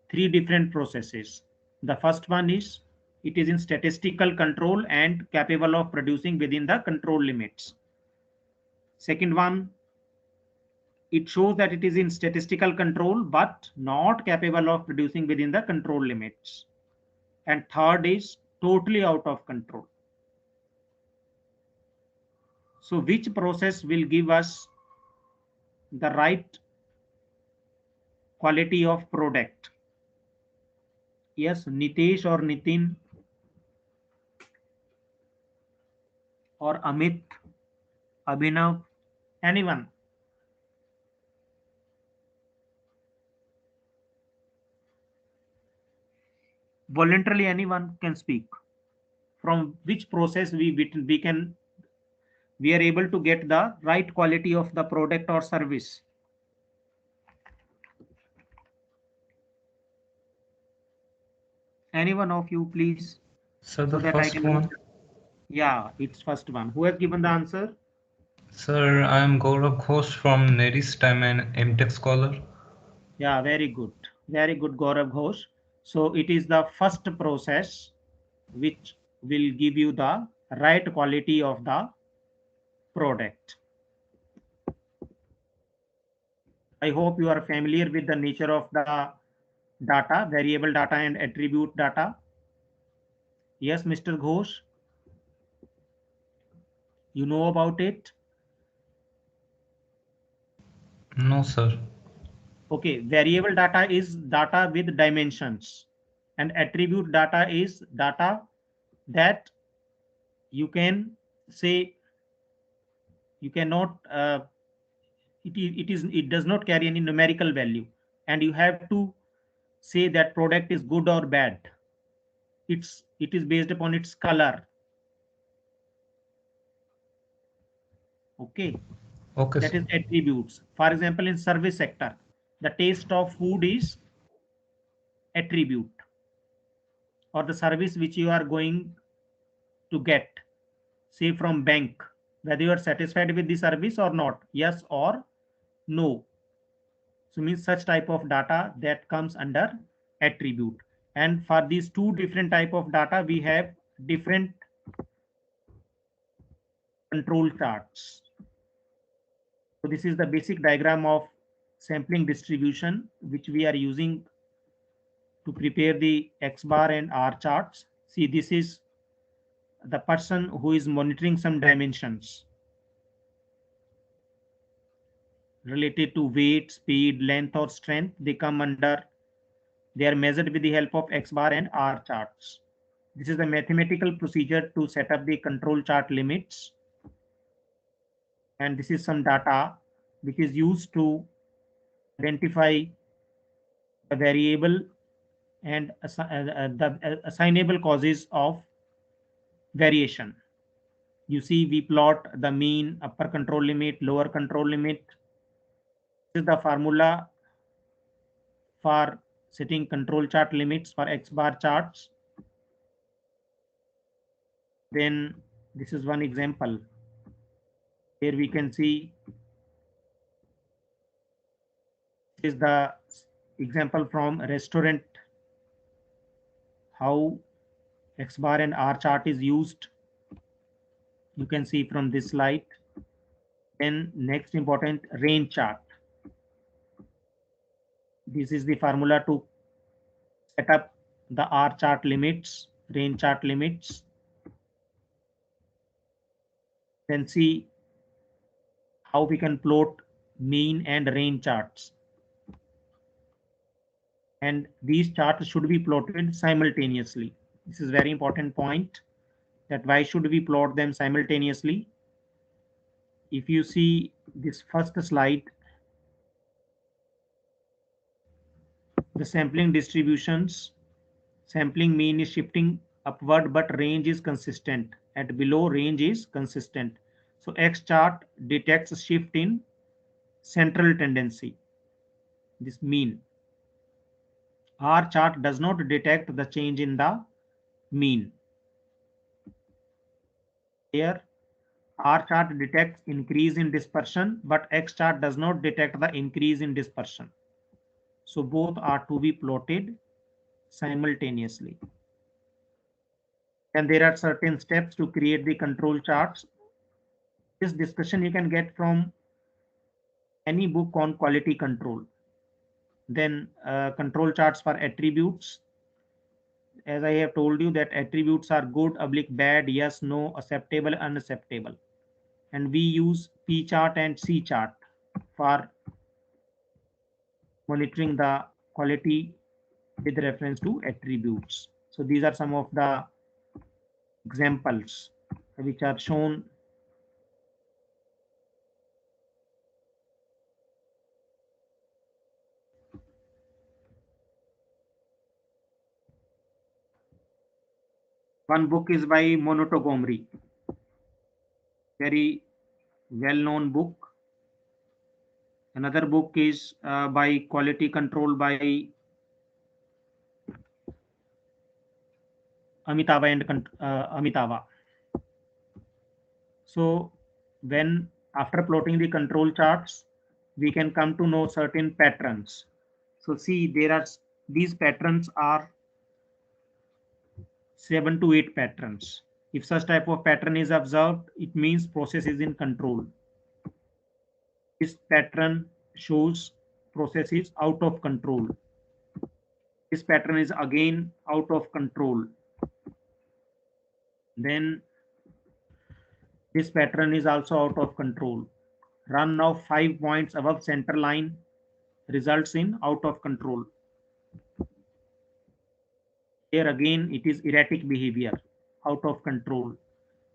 three different processes. The first one is it is in statistical control and capable of producing within the control limits. Second one, it shows that it is in statistical control but not capable of producing within the control limits. And third is totally out of control. So which process will give us the right quality of product? Yes, Nitesh or Nitin or Amit, Abhinav, anyone? Voluntarily anyone can speak. From which process we are able to get the right quality of the product or service? Any one of you, please. So So the that I first can. one. Yeah, it's first one. Who has given the answer? Sir, I am Gaurav Ghosh from NERIST. I'm an MTech scholar. Yeah, very good. Very good, Gaurav Ghosh. So it is the first process which will give you the right quality of the product. I hope you are familiar with the nature of the data, variable data and attribute data. Yes, Mr. Ghosh, you know about it? No, sir. Okay, variable data is data with dimensions, and attribute data is data that you can say you cannot it does not carry any numerical value, and you have to say that product is good or bad. It is based upon its color. Okay. Okay, That sir. is attributes. For example, in service sector, the taste of food is attribute, or the service which you are going to get, say from bank, whether you are satisfied with the service or not, yes or no. So means such type of data that comes under attribute. And for these two different type of data, we have different control charts. So this is the basic diagram of sampling distribution which we are using to prepare the X bar and R charts. See, this is the person who is monitoring some dimensions related to weight, speed, length, or strength. They come under, they are measured with the help of X bar and R charts. This is the mathematical procedure to set up the control chart limits. And this is some data which is used to identify the variable and the assignable causes of variation. You see, we plot the mean, upper control limit, lower control limit. This is the formula for setting control chart limits for X bar charts. Then this is one example. Here we can see is the example from restaurant, how X bar and R chart is used. You can see from this slide. Then next important, range chart. This is the formula to set up the R chart limits, range chart limits. Then see how we can plot mean and range charts. And these charts should be plotted simultaneously. This is very important point, that why should we plot them simultaneously? If you see this first slide, the sampling distributions, sampling mean is shifting upward, but range is consistent. At below, range is consistent. So X chart detects shift in central tendency, this mean. R chart does not detect the change in the mean. Here, R chart detects increase in dispersion, but X chart does not detect the increase in dispersion. So both are to be plotted simultaneously. And there are certain steps to create the control charts. This discussion you can get from any book on quality control. Then control charts for attributes. As I have told you that attributes are good, oblique, bad, yes, no, acceptable, unacceptable. And we use P chart and C chart for monitoring the quality with reference to attributes. So these are some of the examples which are shown. One book is by Monotogomri, very well-known book. Another book is by Quality Control by Amitava and Amitava. So when after plotting the control charts, we can come to know certain patterns. So see, there are these patterns are 7 to 8 patterns. If such type of pattern is observed, it means process is in control. This pattern shows process is out of control. This pattern is again out of control. Then this pattern is also out of control. Run now 5 points above center line results in out of control. Here again it is erratic behavior, out of control.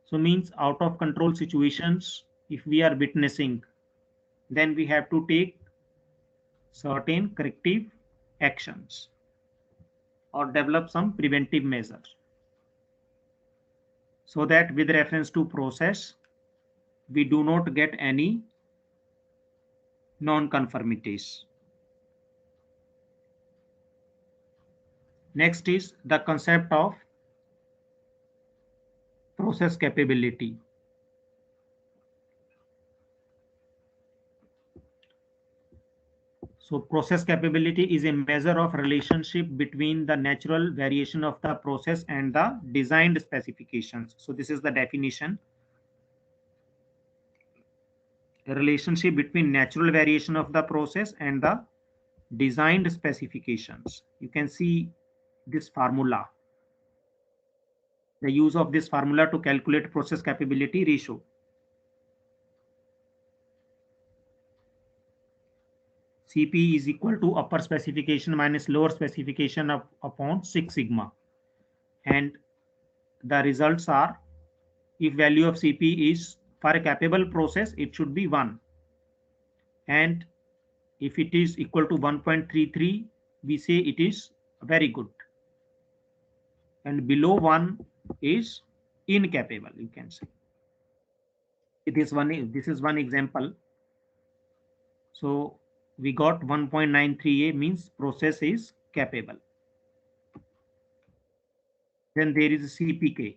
So means out of control situations, if we are witnessing, then we have to take certain corrective actions or develop some preventive measures, so that with reference to process, we do not get any non-conformities. Next is the concept of process capability. So process capability is a measure of relationship between the natural variation of the process and the designed specifications. So this is the definition. A relationship between natural variation of the process and the designed specifications. You can see this formula. The use of this formula to calculate process capability ratio. CP is equal to upper specification minus lower specification upon 6 sigma. And the results are, if value of CP is for a capable process, it should be 1. And if it is equal to 1.33, we say it is very good. And below 1 is incapable, you can say. This is one example. So we got 1.93A means process is capable. Then there is CPK.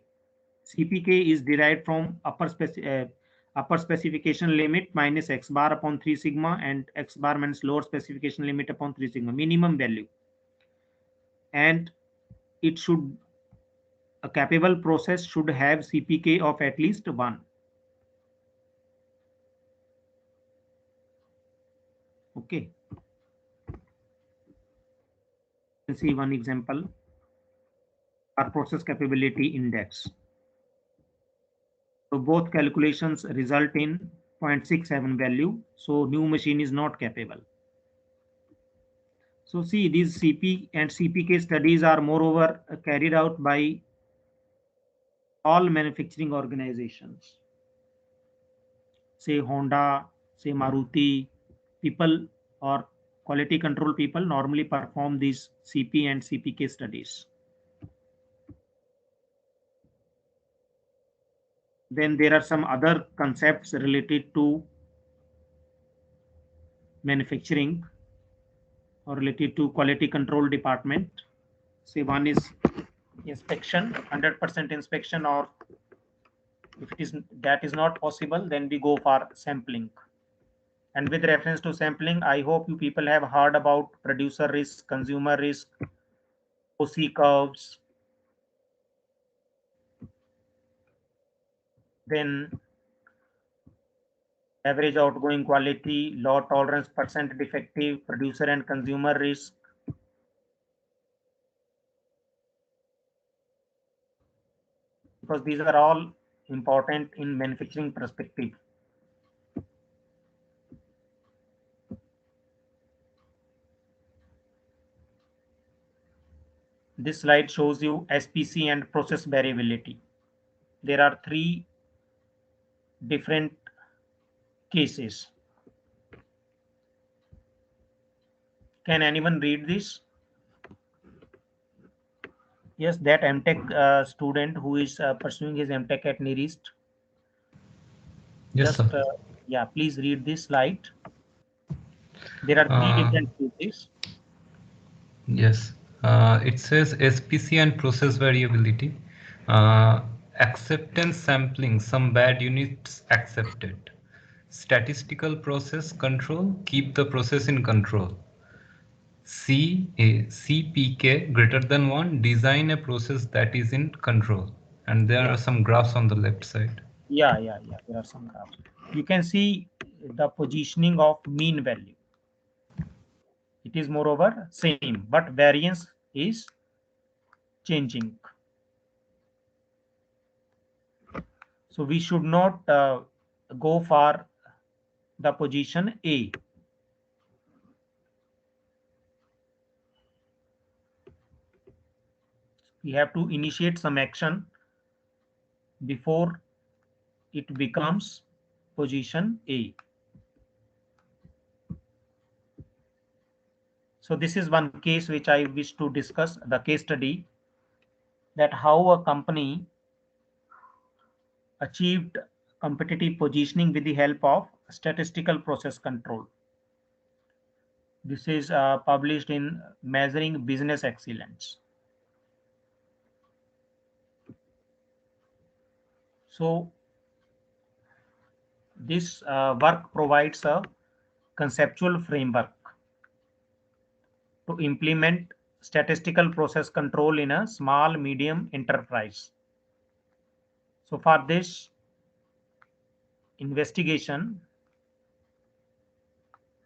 CPK is derived from upper specification limit minus x bar upon 3 sigma and x bar minus lower specification limit upon 3 sigma, minimum value. And it should, a capable process should have CPK of at least 1. Okay. Let's see one example. Our process capability index. So both calculations result in 0.67 value. So new machine is not capable. So see, these CP and CPK studies are moreover carried out by all manufacturing organizations. Say Honda, say Maruti, people or quality control people normally perform these CP and CPK studies. Then there are some other concepts related to manufacturing or related to quality control department. Say one is inspection, 100% inspection, or if it is that is not possible, then we go for sampling. And with reference to sampling, I hope you people have heard about producer risk, consumer risk, OC curves. Then average outgoing quality, low tolerance percent defective, producer and consumer risk. Because these are all important in manufacturing perspective. This slide shows you SPC and process variability. There are 3 different cases. Can anyone read this? Yes, that MTech student who is pursuing his MTech at NIRIST. Yes, Just, sir. yeah, please read this slide. There are 3 different cases. Yes, it says SPC and process variability. Acceptance sampling, some bad units accepted. Statistical process control, keep the process in control. CPK greater than 1, design a process that is in control. And there are some graphs on the left side. Yeah, there are some graphs. You can see the positioning of mean value. It is moreover same, but variance is changing. So we should not go for the position A. We have to initiate some action before it becomes position A. So this is one case which I wish to discuss, the case study, that how a company achieved competitive positioning with the help of statistical process control. This is published in Measuring Business Excellence. So this work provides a conceptual framework to implement statistical process control in a small medium enterprise. So for this investigation,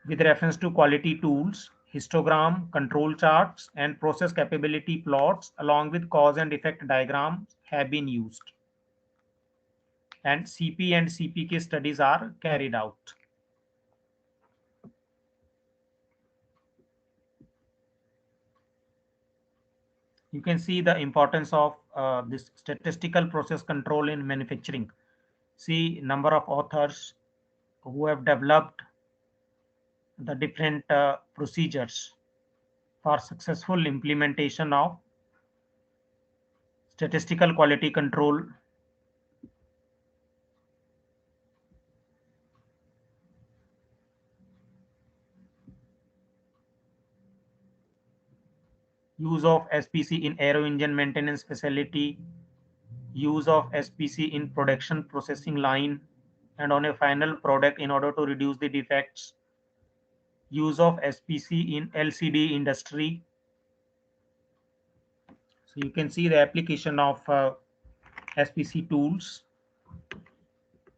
with reference to quality tools, histogram, control charts, and process capability plots along with cause and effect diagrams have been used. And CP and CPK studies are carried out. You can see the importance of this statistical process control in manufacturing. See number of authors who have developed the different procedures for successful implementation of statistical quality control. Use of SPC in aero engine maintenance facility, use of SPC in production processing line and on a final product in order to reduce the defects, use of SPC in LCD industry. So you can see the application of SPC tools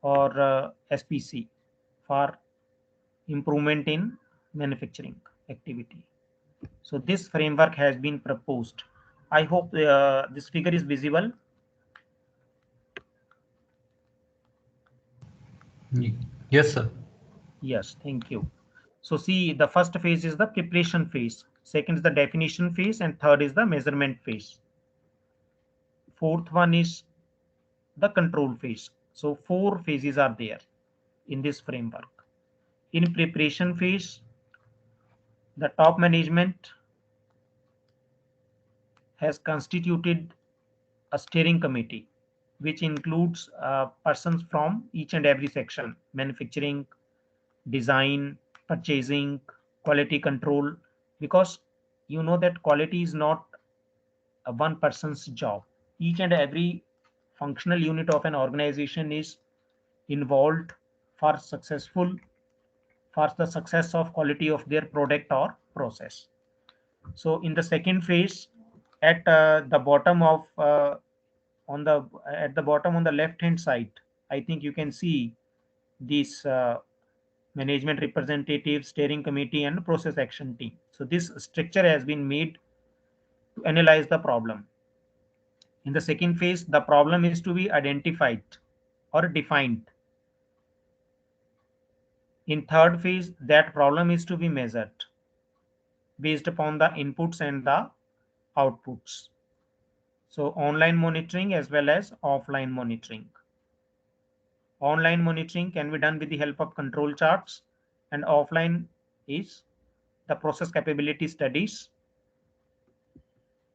or SPC for improvement in manufacturing activity. So this framework has been proposed. I hope this figure is visible. Yes, sir. Yes, thank you. So see, the first phase is the preparation phase, second is the definition phase, and third is the measurement phase. Fourth one is the control phase. So 4 phases are there in this framework. In preparation phase, the top management has constituted a steering committee, which includes persons from each and every section: manufacturing, design, purchasing, quality control, because you know that quality is not a one person's job. Each and every functional unit of an organization is involved for the success of quality of their product or process. So in the second phase, at the bottom of at the bottom on the left hand side, I think you can see this management representative, steering committee, and process action team. So this structure has been made to analyze the problem. In the second phase, the problem is to be identified or defined. In third phase, that problem is to be measured based upon the inputs and the outputs. So online monitoring as well as offline monitoring. Online monitoring can be done with the help of control charts, and offline is the process capability studies.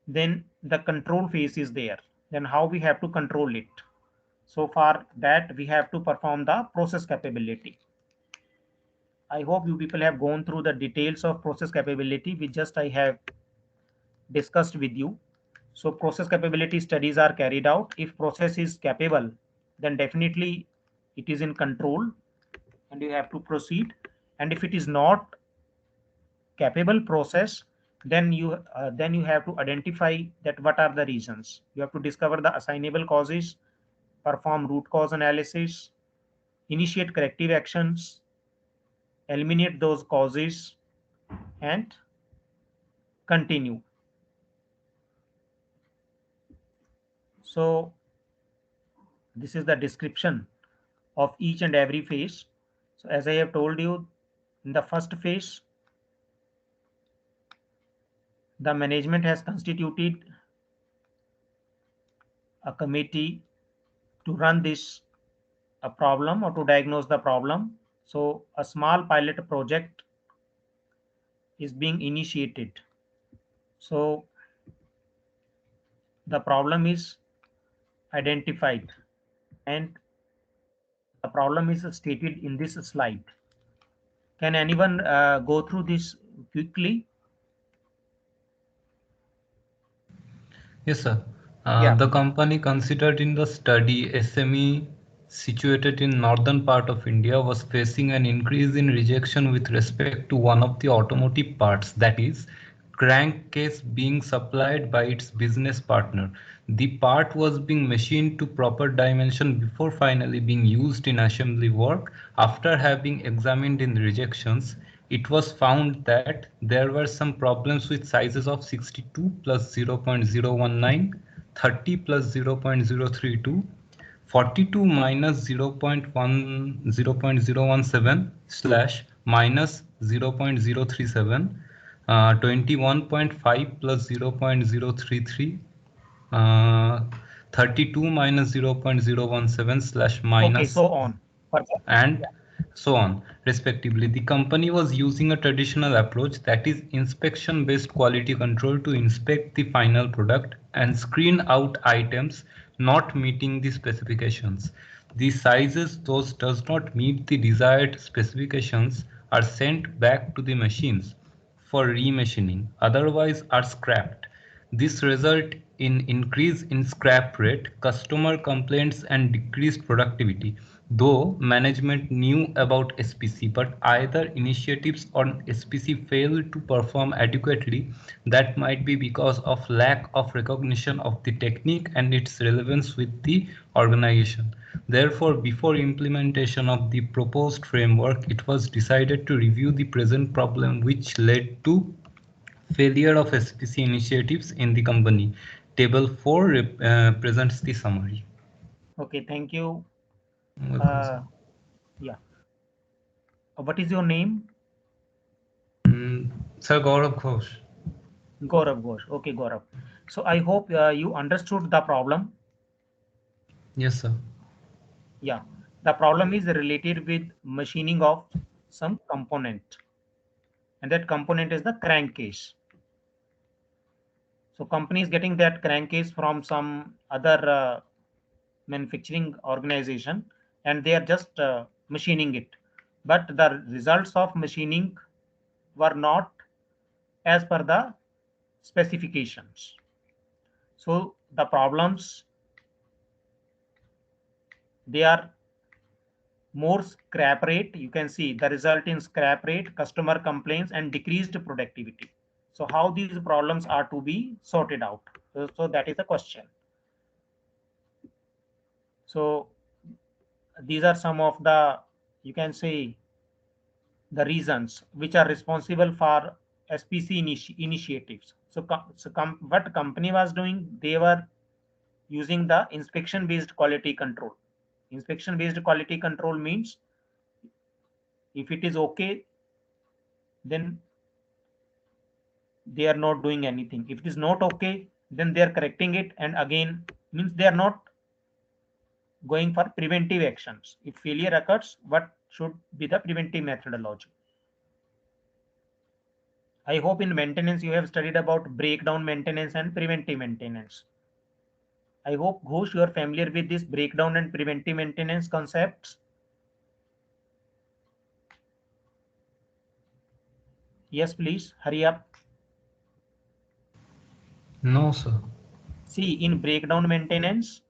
Then the control phase is there. Then how we have to control it. So for that, we have to perform the process capability. I hope you people have gone through the details of process capability, which just I have discussed with you. So process capability studies are carried out. If process is capable, then definitely it is in control and you have to proceed. And if it is not capable process, then you have to identify that what are the reasons. You have to discover the assignable causes, perform root cause analysis, initiate corrective actions, eliminate those causes, and continue. So this is the description of each and every phase. So as I have told you, in the first phase, the management has constituted a committee to run this a problem or to diagnose the problem. So a small pilot project is being initiated. So the problem is identified and The problem is stated in this slide. Can anyone go through this quickly? Yes, sir. Yeah. The company considered in the study, SME situated in northern part of India, was facing an increase in rejection with respect to one of the automotive parts, that is, crankcase being supplied by its business partner. The part was being machined to proper dimension before finally being used in assembly work. After having examined in rejections, it was found that there were some problems with sizes of 62 plus 0.019, 30 plus 0.032, 42 minus 0.017 slash minus 0.037, 21.5 plus 0.033, 32 minus 0.017 slash minus. Okay, so on. Perfect. And so on, respectively. The company was using a traditional approach, that is inspection based quality control, to inspect the final product and screen out items not meeting the specifications. The sizes those does not meet the desired specifications are sent back to the machines for remachining, otherwise are scrapped. This result in increase in scrap rate, customer complaints and decreased productivity. Though management knew about SPC, but either initiatives on SPC failed to perform adequately, that might be because of lack of recognition of the technique and its relevance with the organization. Therefore, before implementation of the proposed framework, it was decided to review the present problem, which led to failure of SPC initiatives in the company. Table 4 presents the summary. Okay, thank you. Welcome, sir. Yeah. What is your name? Sir Gaurav Ghosh. Gaurav Ghosh. Okay, Gaurav. So I hope you understood the problem. Yes, sir. Yeah. The problem is related with machining of some component, and that component is the crankcase. So company is getting that crankcase from some other manufacturing organization, and they are just machining it. But the results of machining were not as per the specifications. So the problems, they are more scrap rate. You can see the result in scrap rate, customer complaints, and decreased productivity. So how these problems are to be sorted out? So that is the question. So these are some of the, you can say, the reasons which are responsible for SPC initiatives. So, what company was doing, they were using the inspection based quality control. Inspection based quality control means if it is okay, then they are not doing anything. If it is not okay, then they are correcting it, and again, means they are not going for preventive actions. If failure occurs, what should be the preventive methodology? I hope in maintenance you have studied about breakdown maintenance and preventive maintenance. I hope, Ghosh, you are familiar with this breakdown and preventive maintenance concepts. Yes, please, hurry up. No, sir. See, in breakdown maintenance,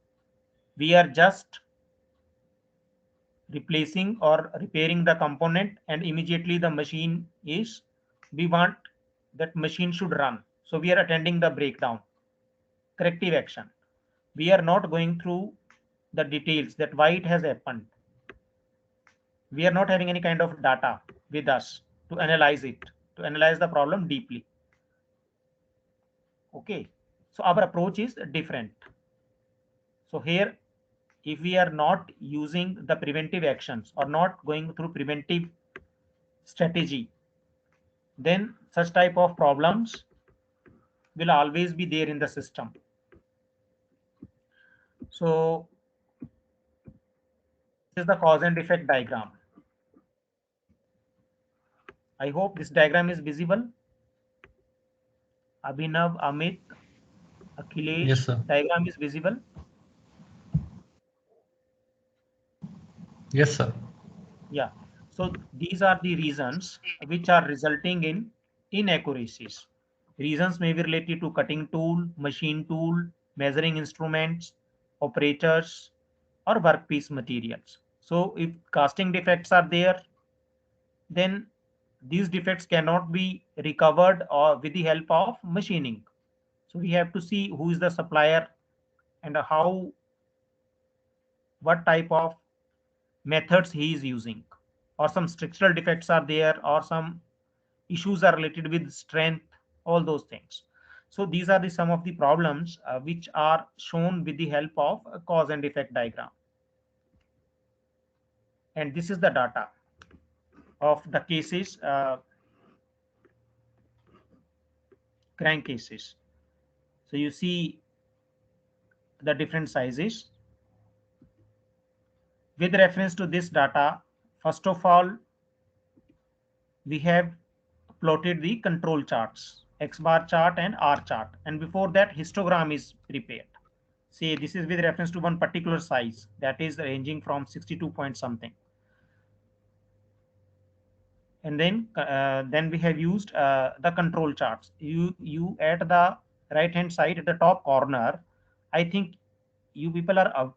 we are just replacing or repairing the component, and immediately the machine is, we want that machine should run. So we are attending the breakdown, corrective action. We are not going through the details that why it has happened. We are not having any kind of data with us to analyze it, to analyze the problem deeply. Okay, so our approach is different. So here, if we are not using the preventive actions or not going through preventive strategy, then such type of problems will always be there in the system. So this is the cause and effect diagram. I hope this diagram is visible. Abhinav, Amit, Akhilesh, Yes, sir. diagram is visible. Yes, sir. Yeah. So these are the reasons which are resulting in inaccuracies. Reasons may be related to cutting tool, machine tool, measuring instruments, operators, or workpiece materials. So if casting defects are there, then these defects cannot be recovered or with the help of machining. So we have to see who is the supplier and what type of methods he is using, or some structural defects are there, or some issues are related with strength, all those things. So these are the some of the problems which are shown with the help of a cause and effect diagram. And this is the data of the cases, crank cases. So you see the different sizes. With reference to this data, first of all, we have plotted the control charts, X bar chart and R chart. And before that, histogram is prepared. Say this is with reference to one particular size that is ranging from 62 point something. And then we have used the control charts. You at the right hand side at the top corner, I think you people are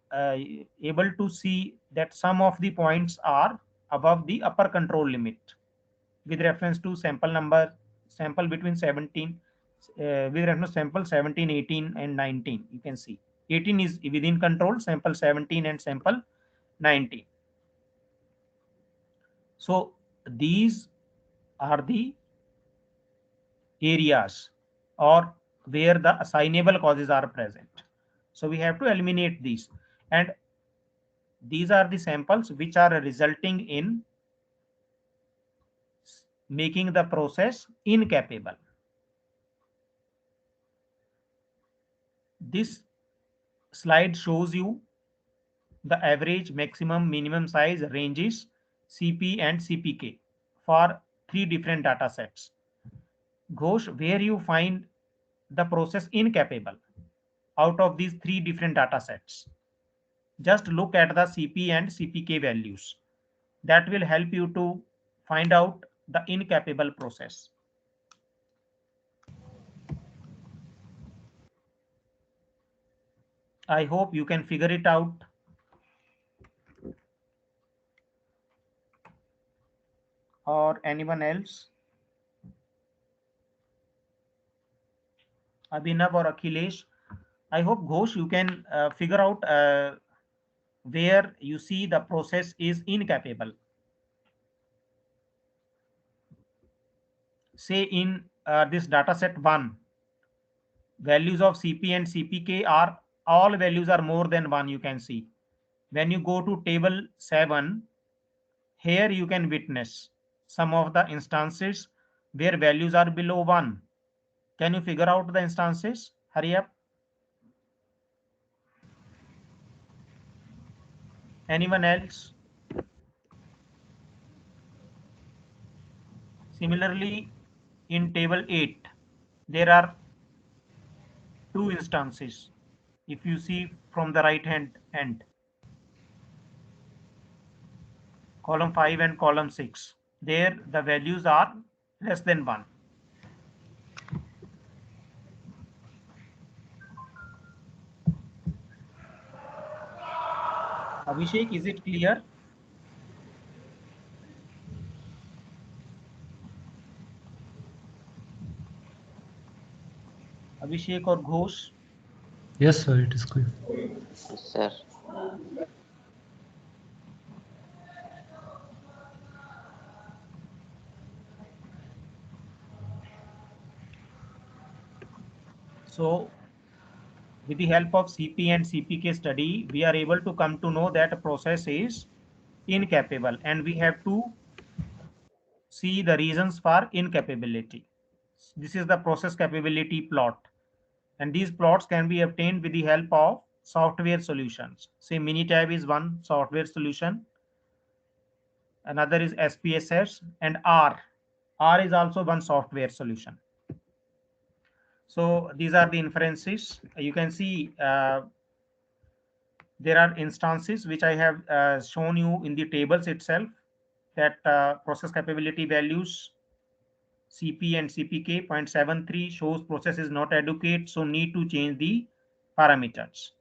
able to see that some of the points are above the upper control limit with reference to sample number, sample between 17, with reference to sample 17, 18 and 19. You can see 18 is within control, sample 17 and sample 19. So these are the areas or where the assignable causes are present. So we have to eliminate these, and these are the samples which are resulting in making the process incapable. This slide shows you the average, maximum, minimum size ranges, CP and CPK for 3 different data sets. Ghosh, where you find the process incapable out of these 3 different data sets? Just look at the CP and CPK values. That will help you to find out the incapable process. I hope you can figure it out. Or anyone else? Abhinav or Akhilesh? I hope Ghosh you can figure out where you see the process is incapable. Say in this data set 1, values of CP and CPK are all values are more than 1, you can see. When you go to table 7, here you can witness some of the instances where values are below 1. Can you figure out the instances? Hurry up. Anyone else? Similarly, in table 8, there are 2 instances. If you see from the right hand end, column 5 and column 6, there the values are less than 1. Abhishek, is it clear? Abhishek or Ghosh? Yes, sir, it is clear. Yes, sir. So with the help of CP and CPK study, we are able to come to know that a process is incapable, and we have to see the reasons for incapability. This is the process capability plot, and these plots can be obtained with the help of software solutions. Say Minitab is one software solution, another is SPSS, and R. R is also one software solution. So these are the inferences. You can see there are instances which I have shown you in the tables itself, that process capability values CP and CPK 0.73 shows process is not adequate, so need to change the parameters.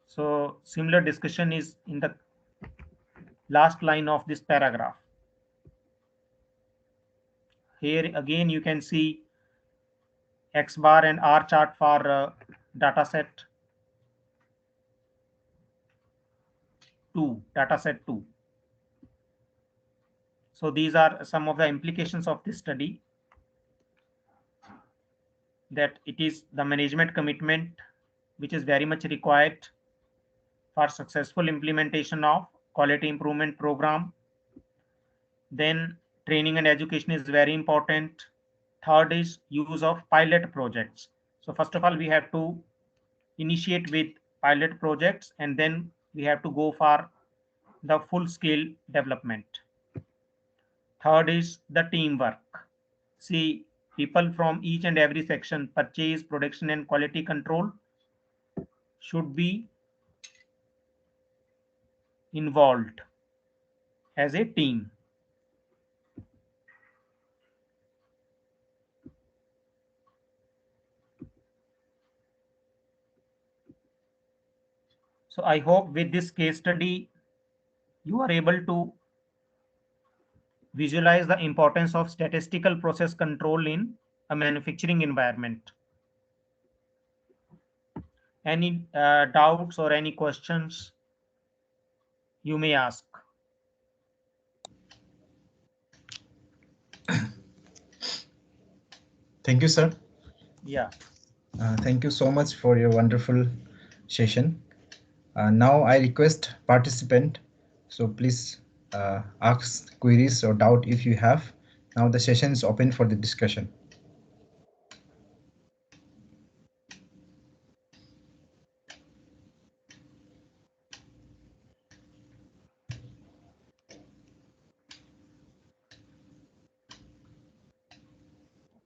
So similar discussion is in the last line of this paragraph. Here again you can see X bar and R chart for dataset 2, dataset 2. So these are some of the implications of this study, that it is the management commitment which is very much required for successful implementation of quality improvement program. Then training and education is very important. Third is use of pilot projects. So first of all, we have to initiate with pilot projects, and then we have to go for the full scale development. Third is the teamwork. See, people from each and every section, purchase, production, and quality control, should be involved as a team. So I hope with this case study, you are able to visualize the importance of statistical process control in a manufacturing environment. Any doubts or any questions you may ask? Thank you, sir. Yeah. Thank you so much for your wonderful session. Now I request participant, so please ask queries or doubt if you have. Now the session is open for the discussion.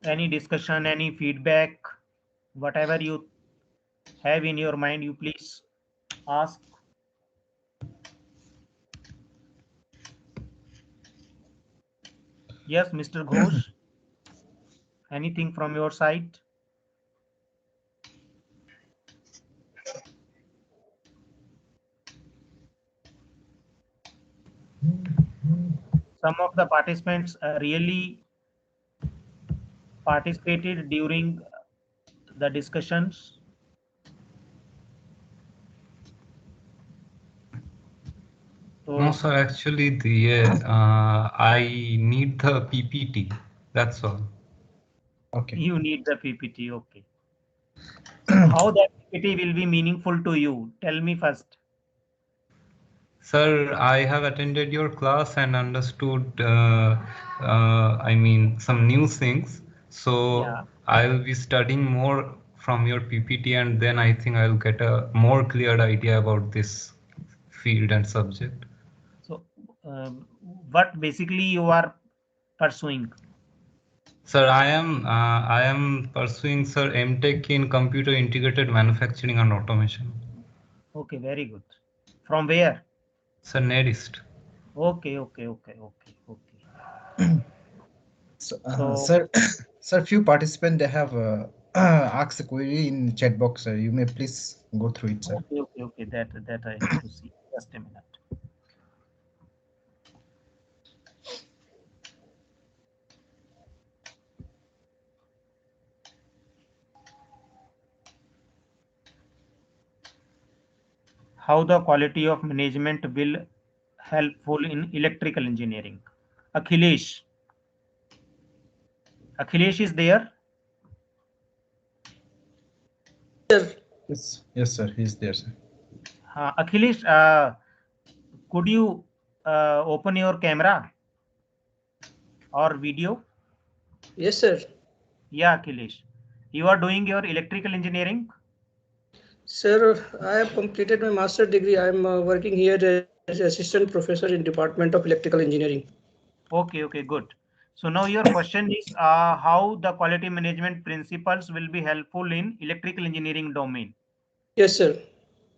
Any discussion, any feedback, whatever you have in your mind, you please ask. Yes, Mr. Ghosh, anything from your side? Some of the participants really participated during the discussions. No, sir, actually, I need the PPT. That's all. Okay. You need the PPT. Okay. So how that PPT will be meaningful to you? Tell me first. Sir, I have attended your class and understood, some new things. So Yeah. I'll be studying more from your PPT, and then I think I'll get a more clear idea about this field and subject. So what basically you are pursuing? Sir, I am pursuing, sir, MTech in computer integrated manufacturing and automation. Okay, very good. From where? Sir, NEDIST. Okay. So, sir, few participants, they have asked a query in chat box, sir. You may please go through it, sir. Okay. That I have to see. Just a minute. How the quality of management will helpful in electrical engineering? Akhilesh. Akhilesh is there? Yes, sir. He's there, sir. Akhilesh, could you open your camera or video? Yes, sir. Yeah, Akhilesh. You are doing your electrical engineering? Sir, I have completed my master degree. I am working here as assistant professor in Department of Electrical Engineering. Okay, good. So now your question is how the quality management principles will be helpful in electrical engineering domain. Yes, sir.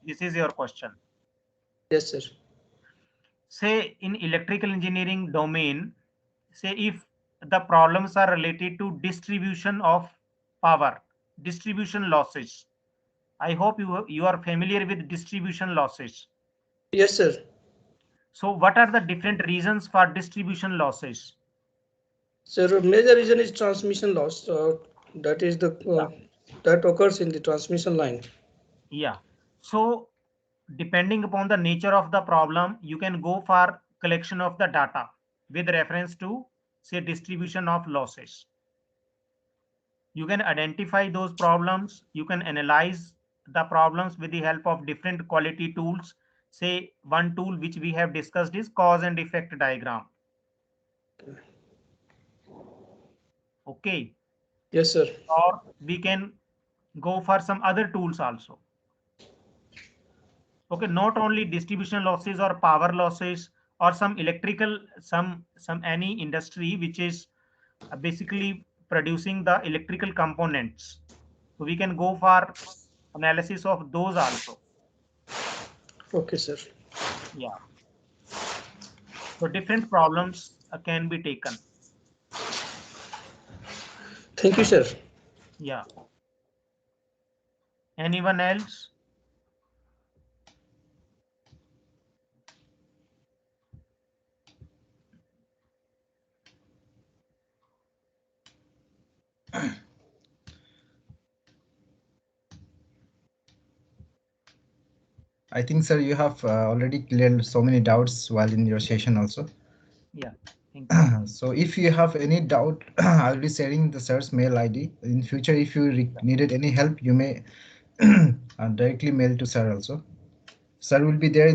This is your question. Yes, sir. Say in electrical engineering domain, say if the problems are related to distribution of power, distribution losses. I hope you are familiar with distribution losses. Yes, sir. So what are the different reasons for distribution losses? Sir, major reason is transmission loss. That is the that occurs in the transmission line. Yeah. So depending upon the nature of the problem, you can go for collection of the data with reference to say distribution of losses. You can identify those problems. You can analyze the problems with the help of different quality tools. Say one tool which we have discussed is cause and effect diagram. Okay. Yes, sir. Or we can go for some other tools also. Okay, not only distribution losses or power losses or some electrical, some any industry which is basically producing the electrical components. So we can go for analysis of those also. Okay, sir. Yeah. So different problems can be taken. Thank you, sir. Yeah. Anyone else? I think, sir, you have already cleared so many doubts while in your session also. Yeah. Thank you. So if you have any doubt, I'll be sharing the sir's mail ID. In future, if you needed any help, you may directly mail to sir also. Sir will be there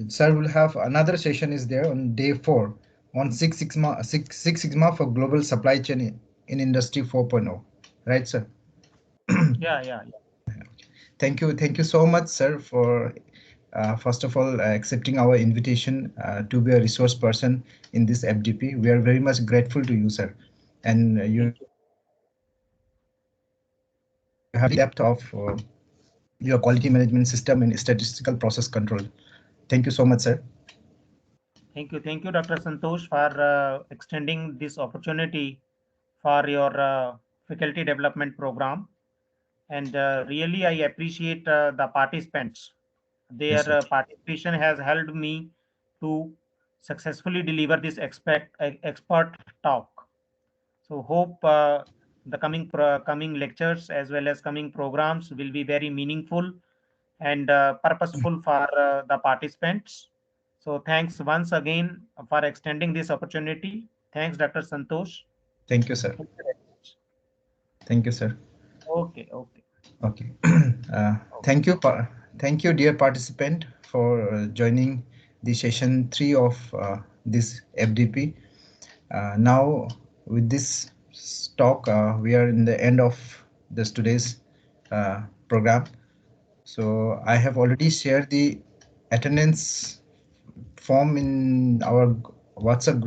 sir will have another session is there on day 4 on Six Sigma for global supply chain in industry 4.0. Right, sir? Yeah. Thank you so much, sir, for first of all accepting our invitation to be a resource person in this FDP. We are very much grateful to you, sir, and you have depth of your quality management system and statistical process control. Thank you so much, sir. Thank you, Dr. Santosh, for extending this opportunity for your faculty development program. And really, I appreciate the participants. Their Yes, sir. participation has helped me to successfully deliver this expert talk. So hope the coming lectures as well as coming programs will be very meaningful and purposeful for the participants. So thanks once again for extending this opportunity. Thanks, Dr. Santosh. Thank you, sir. Thank you, sir. Okay. Okay. Thank you, dear participant, for joining the session 3 of this FDP. Now, with this talk, we are in the end of today's program. So I have already shared the attendance form in our WhatsApp group.